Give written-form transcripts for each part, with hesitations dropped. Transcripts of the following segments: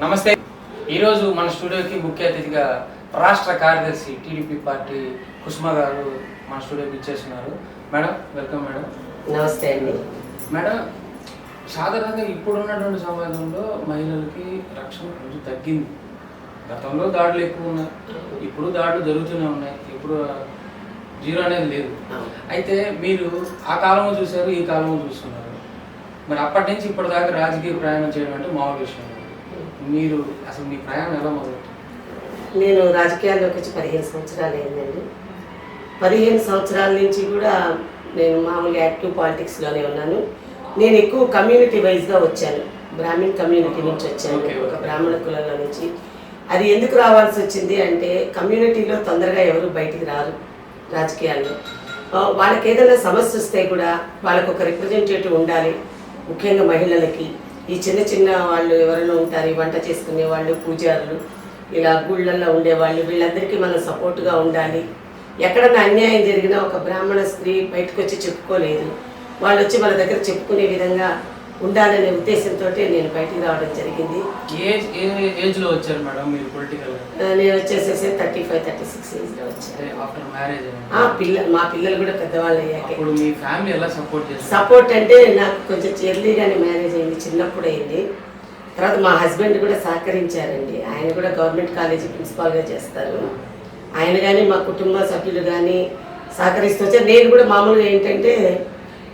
నమస్తే. ఈరోజు మన స్టూడియోకి ముఖ్య అతిథిగా రాష్ట్ర కార్యదర్శి టీడీపీ పార్టీ కుసుమ గారు మన స్టూడియోకి ఇచ్చేస్తున్నారు. Madam, welcome madam. నమస్తే అండి. మేడం, సాధారణంగా ఇప్పుడున్నటువంటి సమాజంలో మహిళలకి రక్షణ కొంచెం తగ్గింది. గతంలో దాడులు ఎక్కువ ఉన్నాయి, ఇప్పుడు దాడులు జరుగుతూనే ఉన్నాయి, ఇప్పుడు జీరో అనేది లేదు. అయితే మీరు ఆ కాలంలో చూశారు, ఈ కాలంలో చూస్తున్నారు. మరి అప్పటి నుంచి ఇప్పటిదాకా రాజకీయ ప్రయాణం చేయడం అంటే మామూలు విషయం. మీరు అసలు మీ ప్రయాణం ఎలా మొదలవుతుంది? నేను రాజకీయాల్లోకి వచ్చి 15 సంవత్సరాలు అయిందండి. 15 సంవత్సరాల నుంచి కూడా నేను మామూలు యాక్టివ్ పాలిటిక్స్లోనే ఉన్నాను. నేను ఎక్కువ కమ్యూనిటీ వైజ్గా వచ్చాను. బ్రాహ్మణ్ కమ్యూనిటీ నుంచి వచ్చాను, ఒక బ్రాహ్మణ కులంలో నుంచి. అది ఎందుకు రావాల్సి వచ్చింది అంటే, కమ్యూనిటీలో తొందరగా ఎవరు బయటికి రారు రాజకీయాల్లో. వాళ్ళకి ఏదైనా సమస్య వస్తే కూడా వాళ్ళకు ఒక రిప్రజెంటేటివ్ ఉండాలి. ముఖ్యంగా మహిళలకి, ఈ చిన్న చిన్న వాళ్ళు ఎవరైనా ఉంటారు, వంట చేసుకునే వాళ్ళు, పూజారులు, ఇలా గుళ్ళల్లో ఉండేవాళ్ళు, వీళ్ళందరికీ మనం సపోర్ట్గా ఉండాలి. ఎక్కడన్నా అన్యాయం జరిగినా ఒక బ్రాహ్మణ స్త్రీ బయటకు వచ్చి చెప్పుకోలేదు, వాళ్ళు వచ్చి మన దగ్గర చెప్పుకునే విధంగా ఉండాలనే ఉద్దేశంతో నేను బయటికి రావడం జరిగింది. ఏజ్లో వచ్చారు మేడం మీరు పొలిటికల్? నేను వచ్చేసేసి 35-36 ఏజ్లో వచ్చాను. After marriage? మా పిల్లలు కూడా పెద్దవాళ్ళు అయ్యాక. ఇప్పుడు మీ ఫ్యామిలీ ఎలా సపోర్ట్ చేస్తారు? సపోర్ట్ అంటే నాకు కొంచెం ఎర్లీగానే మ్యారేజ్ అయింది, చిన్నప్పుడు అయింది. తర్వాత మా హస్బెండ్ కూడా సహకరించారండి. ఆయన కూడా గవర్నమెంట్ కాలేజీ ప్రిన్సిపాల్గా చేస్తారు. ఆయన కానీ మా కుటుంబ సభ్యులు కానీ సహకరిస్తూ వచ్చారు. నేను కూడా మామూలుగా ఏంటంటే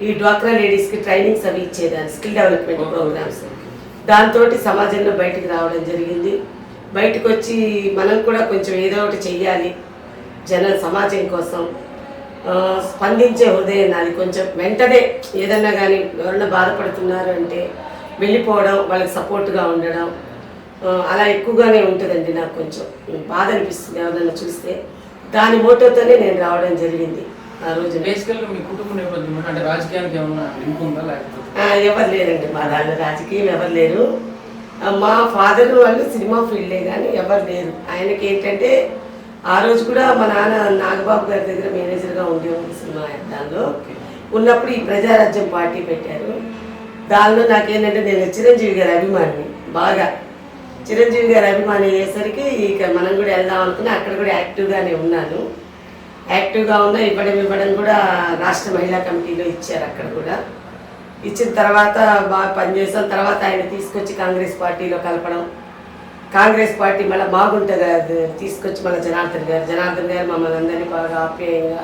ఈ డ్వాక్రా లేడీస్కి ట్రైనింగ్స్ అవి ఇచ్చేదాన్ని, స్కిల్ డెవలప్మెంట్ ప్రోగ్రామ్స్. దాంతో సమాజంలో బయటికి రావడం జరిగింది. బయటకు వచ్చి మనం కూడా కొంచెం ఏదో ఒకటి చెయ్యాలి సమాజం కోసం. స్పందించే హృదయం నాది. కొంచెం వెంటనే ఏదన్నా కానీ ఎవరన్నా బాధపడుతున్నారు అంటే వెళ్ళిపోవడం, వాళ్ళకి సపోర్ట్గా ఉండడం, అలా ఎక్కువగానే ఉంటుందండి. నాకు కొంచెం బాధ అనిపిస్తుంది ఎవరన్నా చూస్తే. దాని మోటోతోనే నేను రావడం జరిగింది. ఆ రోజు బేసికల్గా మీ కుటుంబ నేపథ్యం అంటే రాజకీయానికి ఏమన్నా లింక్ ఉందా లేకపోతే? ఎవరు లేరండి మా దాంట్లో రాజకీయం ఎవరు లేరు. మా ఫాదర్ వాళ్ళు సినిమా ఫీల్డే కానీ ఎవరు లేరు. ఆయనకి ఏంటంటే ఆ రోజు కూడా మా నాన్న నాగబాబు గారి దగ్గర మేనేజర్గా ఉండేవాడు సినిమా దానిలో ఉన్నప్పుడు ఈ ప్రజారాజ్యం పార్టీ పెట్టారు. దానిలో నాకేంటంటే నేను చిరంజీవి గారి అభిమాని, బాగా చిరంజీవి గారి అభిమాని అయ్యేసరికి ఇక మనం కూడా వెళ్దాం అనుకుని అక్కడ కూడా యాక్టివ్గానే ఉన్నాను. యాక్టివ్గా ఉన్నా ఇవ్వడం కూడా రాష్ట్ర మహిళా కమిటీలో ఇచ్చారు. అక్కడ కూడా ఇచ్చిన తర్వాత బాగా పనిచేసాం. తర్వాత ఆయన తీసుకొచ్చి కాంగ్రెస్ పార్టీలో కలపడం, కాంగ్రెస్ పార్టీ మళ్ళీ బాగుంట గారు తీసుకొచ్చి మళ్ళీ జనార్దన్ గారు మమ్మల్ని అందరినీ బాగా ఆప్యాయంగా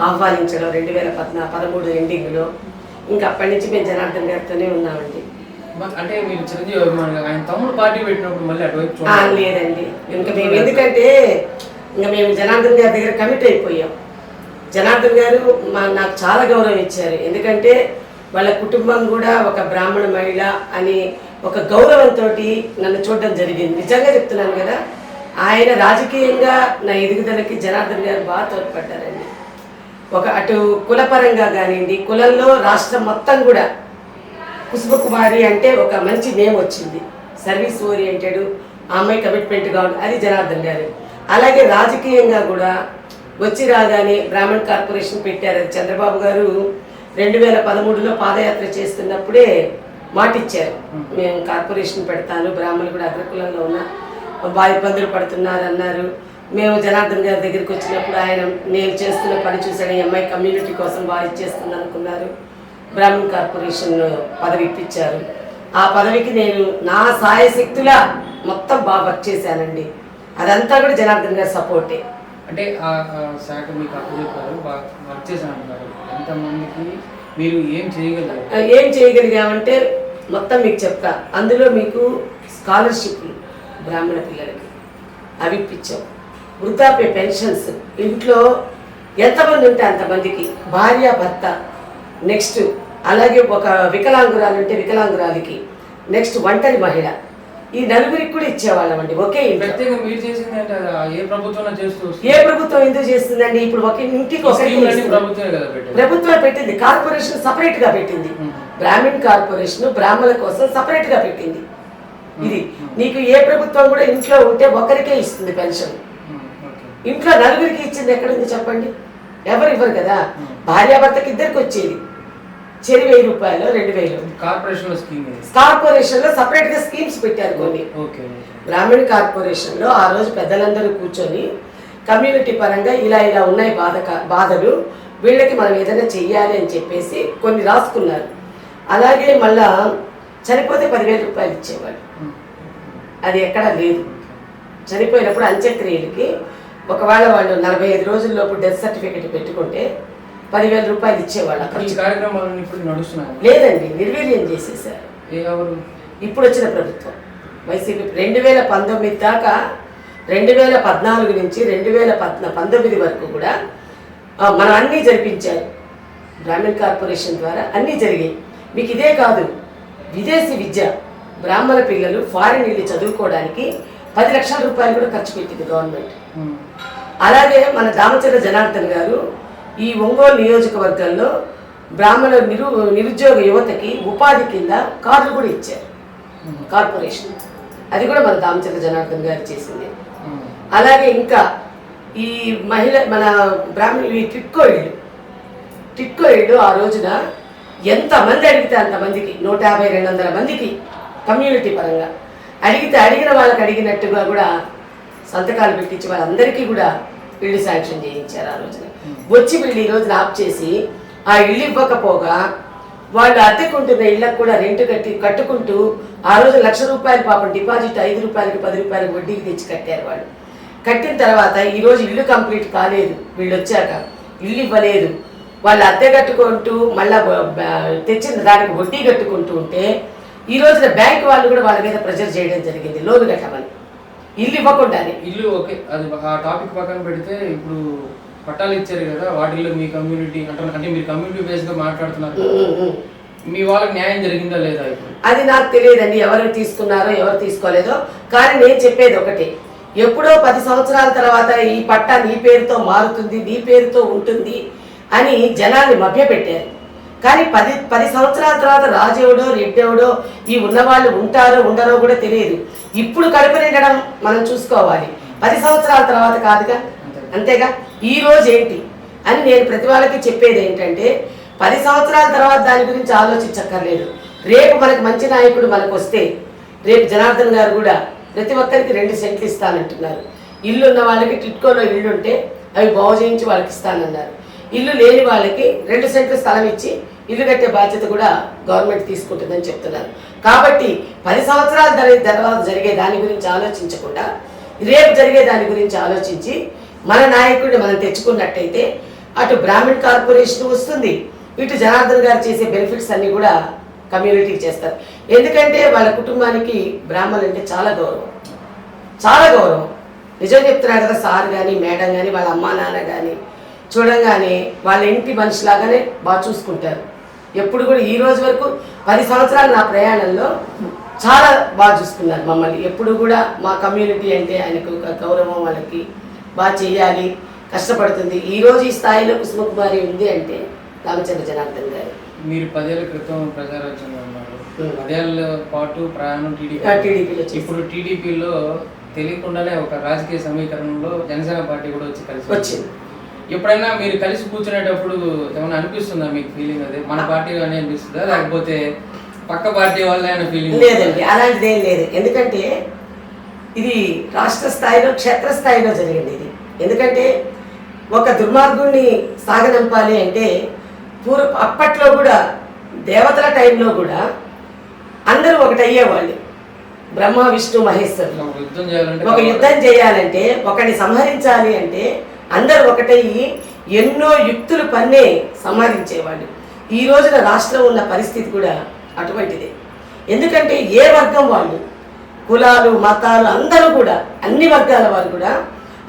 ఆహ్వానించడం 2013 ఎండింగ్లో. ఇంకా అప్పటి నుంచి మేము జనార్దన్ గారితోనే ఉన్నామండి. అంటే మీరు చిరంజీవి అభిమానులు, ఆయన తమ్ముడు పార్టీ పెట్టినప్పుడు మళ్ళీ అటువైపు లేదండి. ఇంకా మేము ఎందుకంటే మేము జనార్దన్ గారి దగ్గర కమిట్ అయిపోయాం. జనార్దన్ గారు నాకు చాలా గౌరవం ఇచ్చారు. ఎందుకంటే వాళ్ళ కుటుంబం కూడా ఒక బ్రాహ్మణ మహిళ అని ఒక గౌరవంతో నన్ను చూడడం జరిగింది. నిజంగా చెప్తున్నాను కదా, ఆయన రాజకీయంగా నా ఎదుగుదలకి జనార్దన్ గారు బాగా తోడ్పడ్డారండి. అటు కులపరంగా కానివ్వండి, కులంలో రాష్ట్రం మొత్తం కూడా కుసుమకుమారి అంటే ఒక మంచి నేమ్ వచ్చింది. సర్వీస్ ఓరియంటెడ్, ఆ అమ్మాయి కమిట్మెంట్గా ఉంది, అది జనార్దన్ గారు. అలాగే రాజకీయంగా కూడా వచ్చి రాగానే బ్రాహ్మణ్ కార్పొరేషన్ పెట్టారు. అది చంద్రబాబు గారు 2013లో పాదయాత్ర చేస్తున్నప్పుడే మాటిచ్చారు, మేము కార్పొరేషన్ పెడతాను, బ్రాహ్మణులు కూడా అగ్రకులంలో ఉన్న బాగా ఇబ్బందులు పడుతున్నారు అన్నారు. మేము జనార్దన్ గారి దగ్గరికి వచ్చినప్పుడు ఆయన నేను చేస్తున్న పని చూసాడు, ఈ అమ్మాయి కమ్యూనిటీ కోసం బాగా ఇచ్చేస్తుంది అనుకున్నారు. బ్రాహ్మణ్ కార్పొరేషన్ పదవి ఇప్పించారు. ఆ పదవికి నేను నా సాయశక్తులా మొత్తం బాగా వర్క్ చేశానండి. అదంతా కూడా జనార్దన్ గారి సపోర్టే. అంటే ఆ శాఖ మీకు అప్పచెప్పారు, వర్క్ చేశానంటారు. ఎంతమందికి మీరు ఏం చేయగలిగామంటే మొత్తం మీకు చెప్తా. అందులో మీకు స్కాలర్షిప్లు బ్రాహ్మణ పిల్లలకి అవి ఇప్పించాం. వృద్ధాప్య పెన్షన్స్ ఇంట్లో ఎంతమంది ఉంటే అంతమందికి, భార్య భర్త, నెక్స్ట్ అలాగే ఒక వికలాంగురాలు ఉంటే వికలాంగురాలికి, నెక్స్ట్ ఒంటరి మహిళ, ఈ నలుగురికి కూడా ఇచ్చేవాళ్ళం అండి. ఒకే ఏ ప్రభుత్వం ఎందుకు చేస్తుందండి? ఇప్పుడు ఒక ఇంటికి ప్రభుత్వం పెట్టింది, కార్పొరేషన్ సపరేట్ గా పెట్టింది. బ్రాహ్మణ్ కార్పొరేషన్ బ్రాహ్మణుల కోసం సపరేట్ గా పెట్టింది. ఇది నీకు ఏ ప్రభుత్వం కూడా ఇంట్లో ఉంటే ఒకరికే ఇస్తుంది పెన్షన్. ఇంట్లో నలుగురికి ఇచ్చింది ఎక్కడుంది చెప్పండి? ఎవరు ఇవ్వరు కదా. భార్యాభర్తకి ఇద్దరికి వచ్చేది, చెరి 1000 రూపాయలు 2000. కార్పొరేషన్ లో సపరేట్ గా స్కీమ్స్ పెట్టారు కొన్ని. బ్రాహ్మణ కార్పొరేషన్ లో ఆ రోజు పెద్దలందరూ కూర్చొని కమ్యూనిటీ పరంగా ఇలా ఇలా ఉన్నాయి బాధలు, వీళ్ళకి మనం ఏదైనా చెయ్యాలి అని చెప్పేసి కొన్ని రాసుకున్నారు. అలాగే మళ్ళా చనిపోతే 10,000 రూపాయలు ఇచ్చేవాళ్ళు. అది ఎక్కడా లేదు. చనిపోయినప్పుడు అంత్యక్రియలకి ఒకవేళ వాళ్ళు 45 రోజుల్లోపు డెత్ సర్టిఫికెట్ పెట్టుకుంటే 10,000 రూపాయలు ఇచ్చేవాళ్ళు. లేదండి, నిర్వీర్యం చేసేసారు ఇప్పుడు వచ్చిన ప్రభుత్వం వైసీపీ. 2019 దాకా 2014 నుంచి 2019 వరకు కూడా మనం అన్నీ జరిపించారు. బ్రాహ్మణ కార్పొరేషన్ ద్వారా అన్నీ జరిగాయి. మీకు ఇదే కాదు, విదేశీ విద్య బ్రాహ్మణ పిల్లలు ఫారిన్ వెళ్ళి చదువుకోవడానికి 10 లక్షల రూపాయలు కూడా ఖర్చు పెట్టింది గవర్నమెంట్. అలాగే మన దామచర్ల జనార్దన్ గారు ఈ ఒంగోలు నియోజకవర్గంలో బ్రాహ్మణ నిరుద్యోగ యువతకి ఉపాధి కింద కార్డులు కూడా ఇచ్చారు కార్పొరేషన్. అది కూడా మన దామచర్ల జనార్దన్ గారు చేసింది. అలాగే ఇంకా ఈ మన బ్రాహ్మణ ఈ టిట్కో ఇళ్ళు ఆ రోజున ఎంతమంది అడిగితే అంతమందికి 150-200 మందికి కమ్యూనిటీ పరంగా అడిగిన వాళ్ళకి అడిగినట్టుగా కూడా సంతకాలు పెట్టించి వాళ్ళందరికీ కూడా ఇల్లు శాంక్షన్ చేయించారు. ఆ రోజున వచ్చి వీళ్ళు ఈ రోజున ఆప్ చేసి ఆ ఇల్లు ఇవ్వకపోగా వాళ్ళు అద్దెకుంటున్న ఇళ్ళకు కూడా రెంట్ కట్టుకుంటూ ఆ రోజు 1,00,000 రూపాయలు పాపం డిపాజిట్ 5 రూపాయలకి 10 రూపాయలకి వడ్డీకి తెచ్చి కట్టారు. వాళ్ళు కట్టిన తర్వాత ఈరోజు ఇల్లు కంప్లీట్ కాలేదు, వీళ్ళు వచ్చాక ఇల్లు ఇవ్వలేదు, వాళ్ళు అద్దె కట్టుకుంటూ మళ్ళా తెచ్చిన దానికి వడ్డీ కట్టుకుంటూ ఉంటే ఈ రోజున బ్యాంక్ వాళ్ళు కూడా వాళ్ళ మీద ప్రెజర్ చేయడం జరిగింది లోన్ కట్టమని, ఇల్లు ఇవ్వకుండానే. ఇల్లు ఓకే, అది ఆ టాపిక్ పక్కన పెడితే ఇప్పుడు పట్టాలు ఇచ్చారు కదా, వాటిల్లో మీ కమ్యూనిటీ అంటే మీరు కమ్యూనిటీ బేస్ గా మాట్లాడుతున్నారు, మీ వాళ్ళకి న్యాయం జరిగిందా లేదా? ఇప్పుడు అది నాకు తెలియదండి, ఎవరు తీసుకున్నారో ఎవరు తీసుకోలేదో. కానీ నేను చెప్పేది ఒకటే, ఎప్పుడో 10 సంవత్సరాల తర్వాత ఈ పట్టా నీ పేరుతో మారుతుంది, నీ పేరుతో ఉంటుంది అని జనాన్ని మభ్యపెట్టారు. కానీ 10 సంవత్సరాల తర్వాత రాజెవడో రెడ్డెవడో ఈ ఉన్నవాళ్ళు ఉంటారో ఉండరో కూడా తెలియదు. ఇప్పుడు కడుపు నిండడం మనం చూసుకోవాలి, 10 సంవత్సరాల తర్వాత కాదుగా. అంతేగా ఈ రోజు ఏంటి అని నేను ప్రతి వాళ్ళకి చెప్పేది ఏంటంటే 10 సంవత్సరాల తర్వాత దాని గురించి ఆలోచించక్కర్లేదు. రేపు మనకు మంచి నాయకుడు మనకు వస్తే రేపు జనార్దన్ గారు కూడా ప్రతి ఒక్కరికి 2 సెంట్లు ఇస్తానంటున్నారు. ఇల్లు ఉన్న వాళ్ళకి టిట్కోలో ఇల్లు ఉంటే అవి బాగు చేయించి వాళ్ళకి ఇస్తానన్నారు. ఇల్లు లేని వాళ్ళకి 2 సెంట్లు స్థలం ఇచ్చి ఇల్లు కట్టే బాధ్యత కూడా గవర్నమెంట్ తీసుకుంటుందని చెప్తున్నారు. కాబట్టి 10 సంవత్సరాల తర్వాత జరిగే దాని గురించి ఆలోచించకుండా రేపు జరిగే దాని గురించి ఆలోచించి మన నాయకుడిని మనం తెచ్చుకున్నట్టయితే అటు బ్రాహ్మణ కార్పొరేషన్ వస్తుంది, ఇటు జనార్దన్ గారు చేసే బెనిఫిట్స్ అన్నీ కూడా కమ్యూనిటీకి చేస్తారు. ఎందుకంటే వాళ్ళ కుటుంబానికి బ్రాహ్మణులు అంటే చాలా గౌరవం. నిజం చెప్తున్నారు కదా, సార్ కానీ మేడం కానీ వాళ్ళ అమ్మా నాన్న కానీ చూడంగానే వాళ్ళ ఇంటి మనిషిలాగానే బాగా చూసుకుంటారు. ఎప్పుడు కూడా ఈ రోజు వరకు 10 సంవత్సరాలు నా ప్రయాణంలో చాలా బాగా చూసుకున్నారు మమ్మల్ని. ఎప్పుడు కూడా మా కమ్యూనిటీ అంటే ఆయనకు ఒక గౌరవం, వాళ్ళకి బాగా చేయాలి, కష్టపడుతుంది. ఈ రోజు ఈ స్థాయిలో కుసుమకుమారి ఉంది అంటే రామచంద్ర జనార్దన్ గారు. మీరు 10 ఏళ్ల క్రితం ప్రజారాజ్యంలో ఉన్నారు, 10 ఏళ్ల పాటు ప్రయాణం టీడీపీలో. ఇప్పుడు టీడీపీలో తెలియకుండానే ఒక రాజకీయ సమీకరణలో జనసేన పార్టీ కూడా వచ్చి కలిసి వచ్చింది. ఎప్పుడైనా మీరు కలిసి కూర్చునేటప్పుడు ఏమైనా అనిపిస్తుందా మీకు ఫీలింగ్? అదే మన పార్టీ అని అనిపిస్తుందా, లేకపోతే పక్క పార్టీ వాళ్ళే అనే ఫీలింగ్? లేదండి, అలాంటిది ఏం లేదు. ఎందుకంటే ఇది రాష్ట్ర స్థాయిలో క్షేత్రస్థాయిలో జరిగింది ఇది. ఎందుకంటే ఒక దుర్మార్గుణ్ణి సాగనంపాలి అంటే అప్పట్లో కూడా దేవతల టైంలో కూడా అందరూ ఒకటి అయ్యేవాళ్ళు. బ్రహ్మ విష్ణు మహేశ్వరులు ఒక యుద్ధం చేయాలంటే, ఒకరిని సంహరించాలి అంటే అందరూ ఒకటయ్యి ఎన్నో యుక్తులు పన్నే సంహరించేవాళ్ళు. ఈ రోజున రాష్ట్రం ఉన్న పరిస్థితి కూడా అటువంటిదే. ఎందుకంటే ఏ వర్గం వాళ్ళు, కులాలు మతాలు అందరూ కూడా, అన్ని వర్గాల వారు కూడా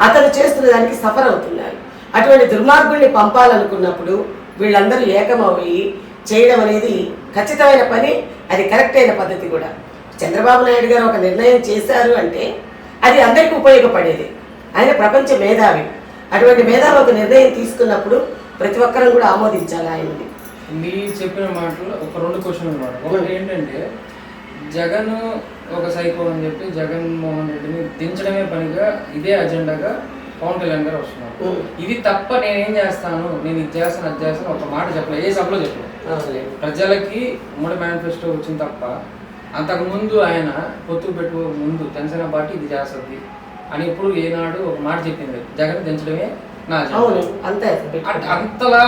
అతను చేస్తున్న దానికి సఫర్ అవుతున్నారు. అటువంటి దుర్మార్గుల్ని పంపాలనుకున్నప్పుడు వీళ్ళందరూ ఏకమయ్యి చేయడం అనేది ఖచ్చితమైన పని, అది కరెక్ట్ అయిన పద్ధతి కూడా. చంద్రబాబు నాయుడు గారు ఒక నిర్ణయం చేశారు అంటే అది అందరికీ ఉపయోగపడేది. ఆయన ప్రపంచ మేధావి. అటువంటి మేధావి ఒక నిర్ణయం తీసుకున్నప్పుడు ప్రతి ఒక్కరం కూడా ఆమోదించాలి ఆయనది. మీరు చెప్పిన మాటలు ఒక 2 క్వశ్చన్లు అన్నమాట. ఒకటి ఏంటంటే, జగన్ ఒక సైకో అని చెప్పి జగన్మోహన్ రెడ్డిని దించడమే పనిగా ఇదే అజెండాగా పవన్ కళ్యాణ్ గారు వస్తున్నారు. ఇది తప్ప నేనేం చేస్తాను, నేను ఇది చేస్తాను అది చేస్తాను ఒక మాట చెప్పలేదు, ఏ సభలో చెప్పలేదు. ప్రజలకి ఉమ్మడి మేనిఫెస్టో వచ్చింది తప్ప అంతకుముందు ఆయన పొత్తు పెట్టు ముందు జనసేన పార్టీ ఇది చేస్తుంది అని ఎప్పుడు ఏనాడు ఒక మాట చెప్పింది. జగన్ దించడమే నా అంతలా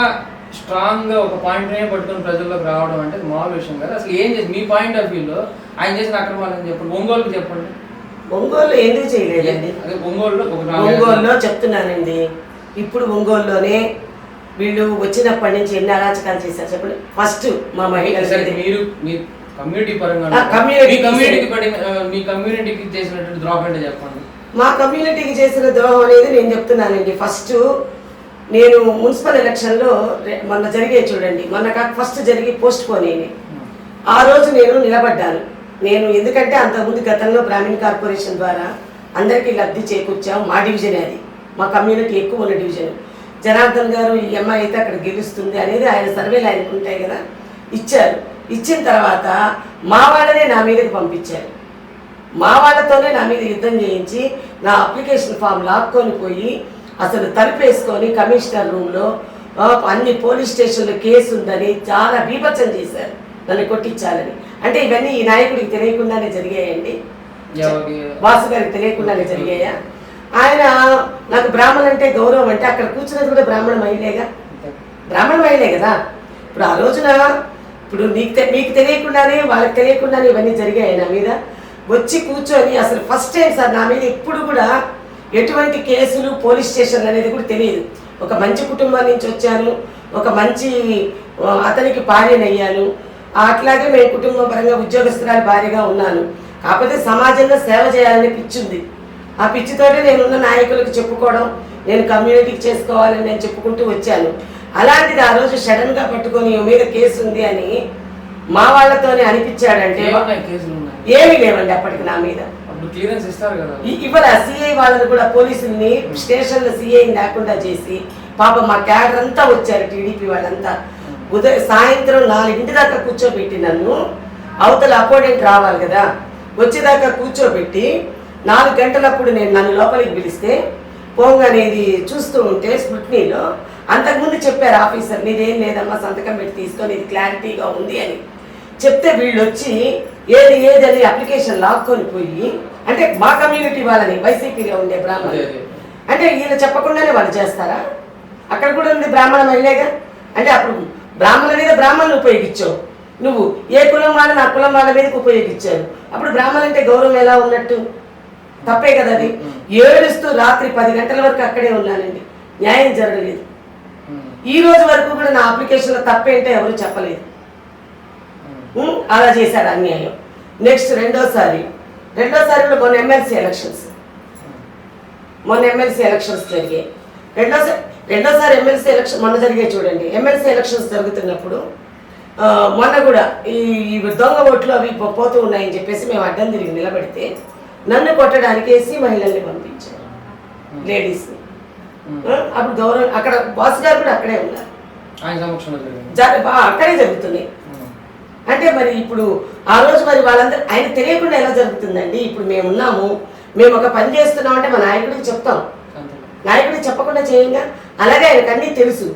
స్ట్రాంగ్ గా ఒక పాయింట్ పట్టుకుని ప్రజల్లోకి రావడం అంటే మామూలు విషయం కాదు. అసలు ఏం చేసి మీ పాయింట్ ఆఫ్ వ్యూలో ఆయన చేసిన అక్రమాలని చెప్పండి, ఒంగోలుకి చెప్పండి. ఒంగోలు ఎందుకు చేయలేదండి? ఒంగోలులో చెప్తున్నానండి, ఇప్పుడు ఒంగోలులోనే వీళ్ళు వచ్చినప్పటి నుంచి ఎన్ని అరాచకాలు చేశారు చెప్పండి. ఫస్ట్ మా మహిళలు మీరు మీ కమ్యూనిటీ పరంగా మీ కమ్యూనిటీకి చేసినటువంటి ద్రోహం అంటే చెప్పండి. మా కమ్యూనిటీకి చేసిన ద్రోహం అనేది నేను చెప్తున్నానండి. ఫస్ట్ నేను మున్సిపల్ ఎలక్షన్లో మొన్న జరిగే చూడండి, మొన్న కాక ఫస్ట్ జరిగి పోస్ట్ పోన్ అయింది. ఆ రోజు నేను నిలబడ్డాను. నేను ఎందుకంటే అంతకుముందు గతంలో బ్రాహ్మణ్ కార్పొరేషన్ ద్వారా అందరికీ లబ్ధి చేకూర్చాము. మా డివిజన్ అది, మా కమ్యూనిటీ ఎక్కువ ఉన్న డివిజన్. జనార్దన్ గారు ఈ అమ్మాయి అయితే అక్కడ గెలుస్తుంది అనేది ఆయన సర్వేలు ఆయనకు ఉంటాయి కదా, ఇచ్చారు. ఇచ్చిన తర్వాత మా వాళ్ళనే నా మీదకి పంపించారు. మా వాళ్ళతోనే నా మీద యుద్ధం చేయించి నా అప్లికేషన్ ఫామ్ లాక్కొని పోయి అసలు తలుపేసుకొని కమిషనర్ రూమ్లో అన్ని పోలీస్ స్టేషన్లో కేసు ఉందని చాలా బీభత్సం చేశారు, నన్ను కొట్టించాలని. అంటే ఇవన్నీ ఈ నాయకుడికి తెలియకుండానే జరిగాయండి, వాసు గారికి తెలియకుండానే జరిగాయా? ఆయన నాకు బ్రాహ్మణ్ అంటే గౌరవం అంటే అక్కడ కూర్చున్నది కూడా బ్రాహ్మణ మహిళేగా, బ్రాహ్మణ మహిళే కదా. ఇప్పుడు ఆ రోజున ఇప్పుడు మీకు తెలియకుండానే వాళ్ళకి తెలియకుండానే ఇవన్నీ జరిగాయి. నా మీద వచ్చి కూర్చొని అసలు ఫస్ట్ టైం సార్ నా మీద ఎప్పుడు కూడా ఎటువంటి కేసులు పోలీస్ స్టేషన్లు అనేది కూడా తెలియదు. ఒక మంచి కుటుంబం నుంచి వచ్చాను, ఒక మంచి అతనికి భార్యనయ్యాను, అట్లాగే మేము కుటుంబ పరంగా ఉద్యోగస్తురాలు భార్యగా ఉన్నాను. కాకపోతే సమాజంలో సేవ చేయాలని పిచ్చింది. ఆ పిచ్చితోటే నేనున్న నాయకులకు చెప్పుకోవడం, నేను కమ్యూనిటీకి చేసుకోవాలని నేను చెప్పుకుంటూ వచ్చాను. అలాంటిది ఆ రోజు సడన్గా పట్టుకొని మీద కేసు ఉంది అని మా వాళ్ళతోనే అనిపించాడంటే ఏమీ లేవండి అప్పటికి నా మీద. ఇవాళ సిఐ వాళ్ళని కూడా పోలీసుల్ని స్టేషన్లో సిఐ లేకుండా చేసి పాపం మా క్యాడర్ అంతా వచ్చారు, టీడీపీ వాళ్ళంతా. సాయంత్రం 4 దాకా కూర్చోబెట్టి నన్ను, అవతల అపోనెంట్ రావాలి కదా, వచ్చేదాకా కూర్చోబెట్టి 4 గంటలప్పుడు నన్ను లోపలికి పిలిస్తే పోగానే ఇది చూస్తూ ఉంటే స్క్రూటినీలో అంతకుముందు చెప్పారు ఆఫీసర్, నీదేం లేదమ్మా సంతకం పెట్టి తీసుకొని ఇది క్లారిటీగా ఉంది అని చెప్తే వీళ్ళు వచ్చి ఏది అని అప్లికేషన్ లాక్కొని పోయి, అంటే మా కమ్యూనిటీ వాళ్ళని వైసీపీగా ఉండే బ్రాహ్మణులు అంటే వీళ్ళు చెప్పకుండానే వాళ్ళు చేస్తారా? అక్కడ కూడా ఉంది బ్రాహ్మణ మహిళగా. అంటే అప్పుడు బ్రాహ్మణుల మీద బ్రాహ్మణులు ఉపయోగించావు, నువ్వు ఏ కులం వాళ్ళని ఆ కులం వాళ్ళ మీదకి ఉపయోగించారు. అప్పుడు బ్రాహ్మణులు అంటే గౌరవం ఎలా ఉన్నట్టు? తప్పే కదా అది. ఏడుస్తూ రాత్రి 10 గంటల వరకు అక్కడే ఉన్నానండి, న్యాయం జరగలేదు. ఈ రోజు వరకు కూడా నా అప్లికేషన్లో తప్పేంటో ఎవరు చెప్పలేదు. అలా చేశాడు అన్యాయం. నెక్స్ట్ రెండోసారి కూడా మొన్న ఎమ్మెల్సీ ఎలక్షన్స్ జరిగాయి. రెండోసారి ఎమ్మెల్సీ ఎలక్షన్ మొన్న జరిగాయి చూడండి. ఎమ్మెల్సీ ఎలక్షన్స్ జరుగుతున్నప్పుడు మొన్న కూడా ఈ దొంగ ఓట్లు అవి పోతూ ఉన్నాయని చెప్పేసి మేము అడ్డం తిరిగి నిలబడితే నన్ను కొట్టడానికి ఎస్సీ మహిళల్ని పంపించారు, లేడీస్ని. అప్పుడు గౌరవం అక్కడ బాస్ గారు కూడా అక్కడే ఉన్నారు, అక్కడే జరుగుతున్నాయి. అంటే మరి ఇప్పుడు ఆ రోజు మరి వాళ్ళందరూ ఆయన తెలియకుండా ఎలా జరుగుతుందండి? ఇప్పుడు మేమున్నాము, మేము ఒక పని చేస్తున్నాం అంటే మా నాయకుడికి చెప్తాం, నాయకుడికి చెప్పకుండా చేయంగా. అలాగే ఆయనకు అన్నీ తెలుసు.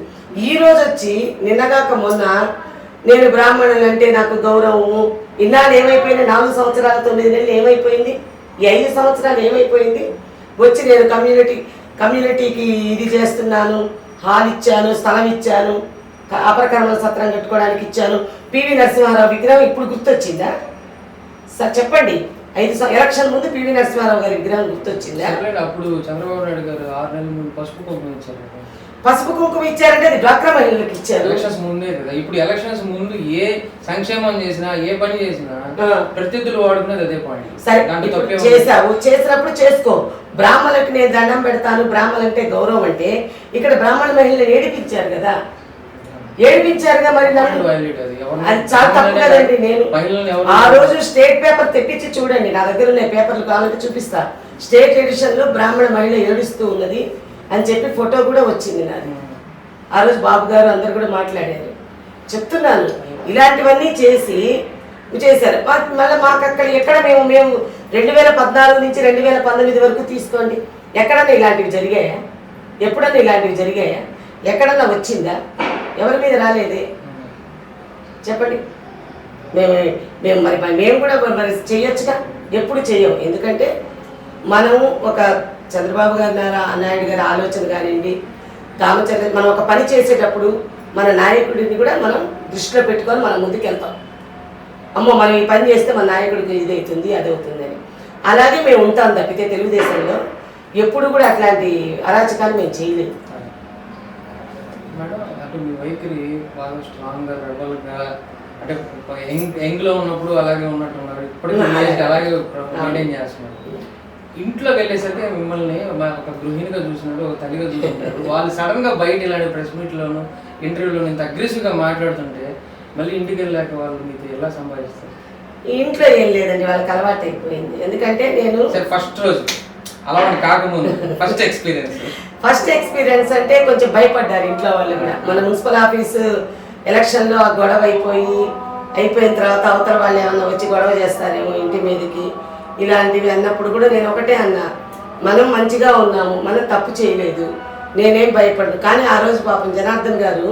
ఈ రోజు వచ్చి నిన్నగాక మొన్న నేను బ్రాహ్మణులు అంటే నాకు గౌరవము, ఇన్నాళ్ళు ఏమైపోయింది? 4 సంవత్సరాలు 9 నెలలు ఏమైపోయింది? ఈ 5 సంవత్సరాలు ఏమైపోయింది? వచ్చి నేను కమ్యూనిటీకి ఇది చేస్తున్నాను, హాల్ ఇచ్చాను, స్థలం ఇచ్చాను, అపరకర్మల సత్రం కట్టుకోవడానికి ఇచ్చాను. పివి నరసింహారావు విగ్రహం ఇప్పుడు గుర్తొచ్చిందా సార్ చెప్పండి? 5 ఎలక్షన్ ముందు పివి నరసింహారావు గారి విగ్రహం గుర్తొచ్చిందా? అప్పుడు చంద్రబాబు నాయుడు గారు 6 నెలల ముందు పసుపు కుంకుమ ఇచ్చారంటే అది డ్వాక్రా మహిళలకు ఇచ్చారు. ఎలక్షన్స్ ముందే కదా. ఇప్పుడు ఎలక్షన్స్ ముందు ఏ సంక్షేమం చేసినా ఏ పని చేసినా ప్రత్యర్థులు వాడుకునేది అదే పాయింట్. సరే చేసినప్పుడు చేసుకో. బ్రాహ్మణులకు నేను దండం పెడతాను, బ్రాహ్మణులు అంటే గౌరవం అంటే ఇక్కడ బ్రాహ్మణ మహిళలు ఏడిపించారు కదా, ఏడిపించారుగా. మరి అది చాలా తప్పు కదండి. నేను ఆ రోజు స్టేట్ పేపర్ తెప్పించి చూడండి, నా దగ్గర ఉన్న పేపర్లు కావాలంటే చూపిస్తా. స్టేట్ ఎడిషన్ లో బ్రాహ్మణ మహిళ ఏడుస్తూ ఉన్నది అని చెప్పి ఫోటో కూడా వచ్చింది నాది. ఆ రోజు బాబు గారు అందరు కూడా మాట్లాడారు. చెప్తున్నాను, ఇలాంటివన్నీ చేశారు. మళ్ళీ మాకు అక్కడ ఎక్కడ మేము 2014 నుంచి 2019 వరకు తీసుకోండి, ఎక్కడన్నా ఇలాంటివి జరిగాయా? ఎప్పుడన్నా ఇలాంటివి జరిగాయా? ఎక్కడన్నా వచ్చిందా? ఎవరి మీద రాలేదే చెప్పండి. మేము మేము కూడా మరి చేయొచ్చుగా. ఎప్పుడు చెయ్యం. ఎందుకంటే మనం ఒక చంద్రబాబు గారి నాయుడు గారి ఆలోచన కానివ్వండి, రామచంద్ర మనం ఒక పని చేసేటప్పుడు మన నాయకుడిని కూడా మనం దృష్టిలో పెట్టుకొని మనం ముందుకెళ్తాం. అమ్మో మనం ఈ పని చేస్తే మన నాయకుడికి ఇది అవుతుంది అది అవుతుందని. అలాగే మేము ఉంటాం తప్పితే తెలుగుదేశంలో ఎప్పుడు కూడా అట్లాంటి అరాచకాలు మేము చేయలేదు. మేడం అంటే మీ వైఖరి బాగా స్ట్రాంగ్గా రెబల్గా అంటే యంగ్లో ఉన్నప్పుడు అలాగే ఉన్నట్టున్నారు, ఇప్పటికీ అలాగే మెయింటైన్ చేస్తున్నారు. ఇంట్లోకి వెళ్ళేసరికి మిమ్మల్ని ఒక గృహిణిగా చూసినట్టు ఒక తల్లిగా చూస్తుంటారు. వాళ్ళు సడన్గా బయట ఇలాంటి ప్రెస్ మీట్లోను ఇంటర్వ్యూలో ఇంత అగ్రెసివ్గా మాట్లాడుతుంటే మళ్ళీ ఇంటికి వెళ్ళాక వాళ్ళు మీకు ఎలా సంపాదిస్తారు? ఇంట్లో ఏం లేదండి, వాళ్ళకి అలవాటు అయిపోయింది. ఎందుకంటే నేను ఫస్ట్ రోజు అలా కాకముందు ఫస్ట్ ఎక్స్పీరియన్స్ అంటే కొంచెం భయపడ్డారు ఇంట్లో వాళ్ళు కూడా. మన మున్సిపల్ ఆఫీసు ఎలక్షన్లో ఆ గొడవ అయిపోయిన తర్వాత అవతల వాళ్ళు ఏమన్నా వచ్చి గొడవ చేస్తారేమో ఇంటి మీదకి ఇలాంటివి అన్నప్పుడు కూడా నేను ఒకటే అన్నా, మనం మంచిగా ఉన్నాము, మనం తప్పు చేయలేదు, నేనేం భయపడను. కానీ ఆ రోజు పాపం జనార్దన్ గారు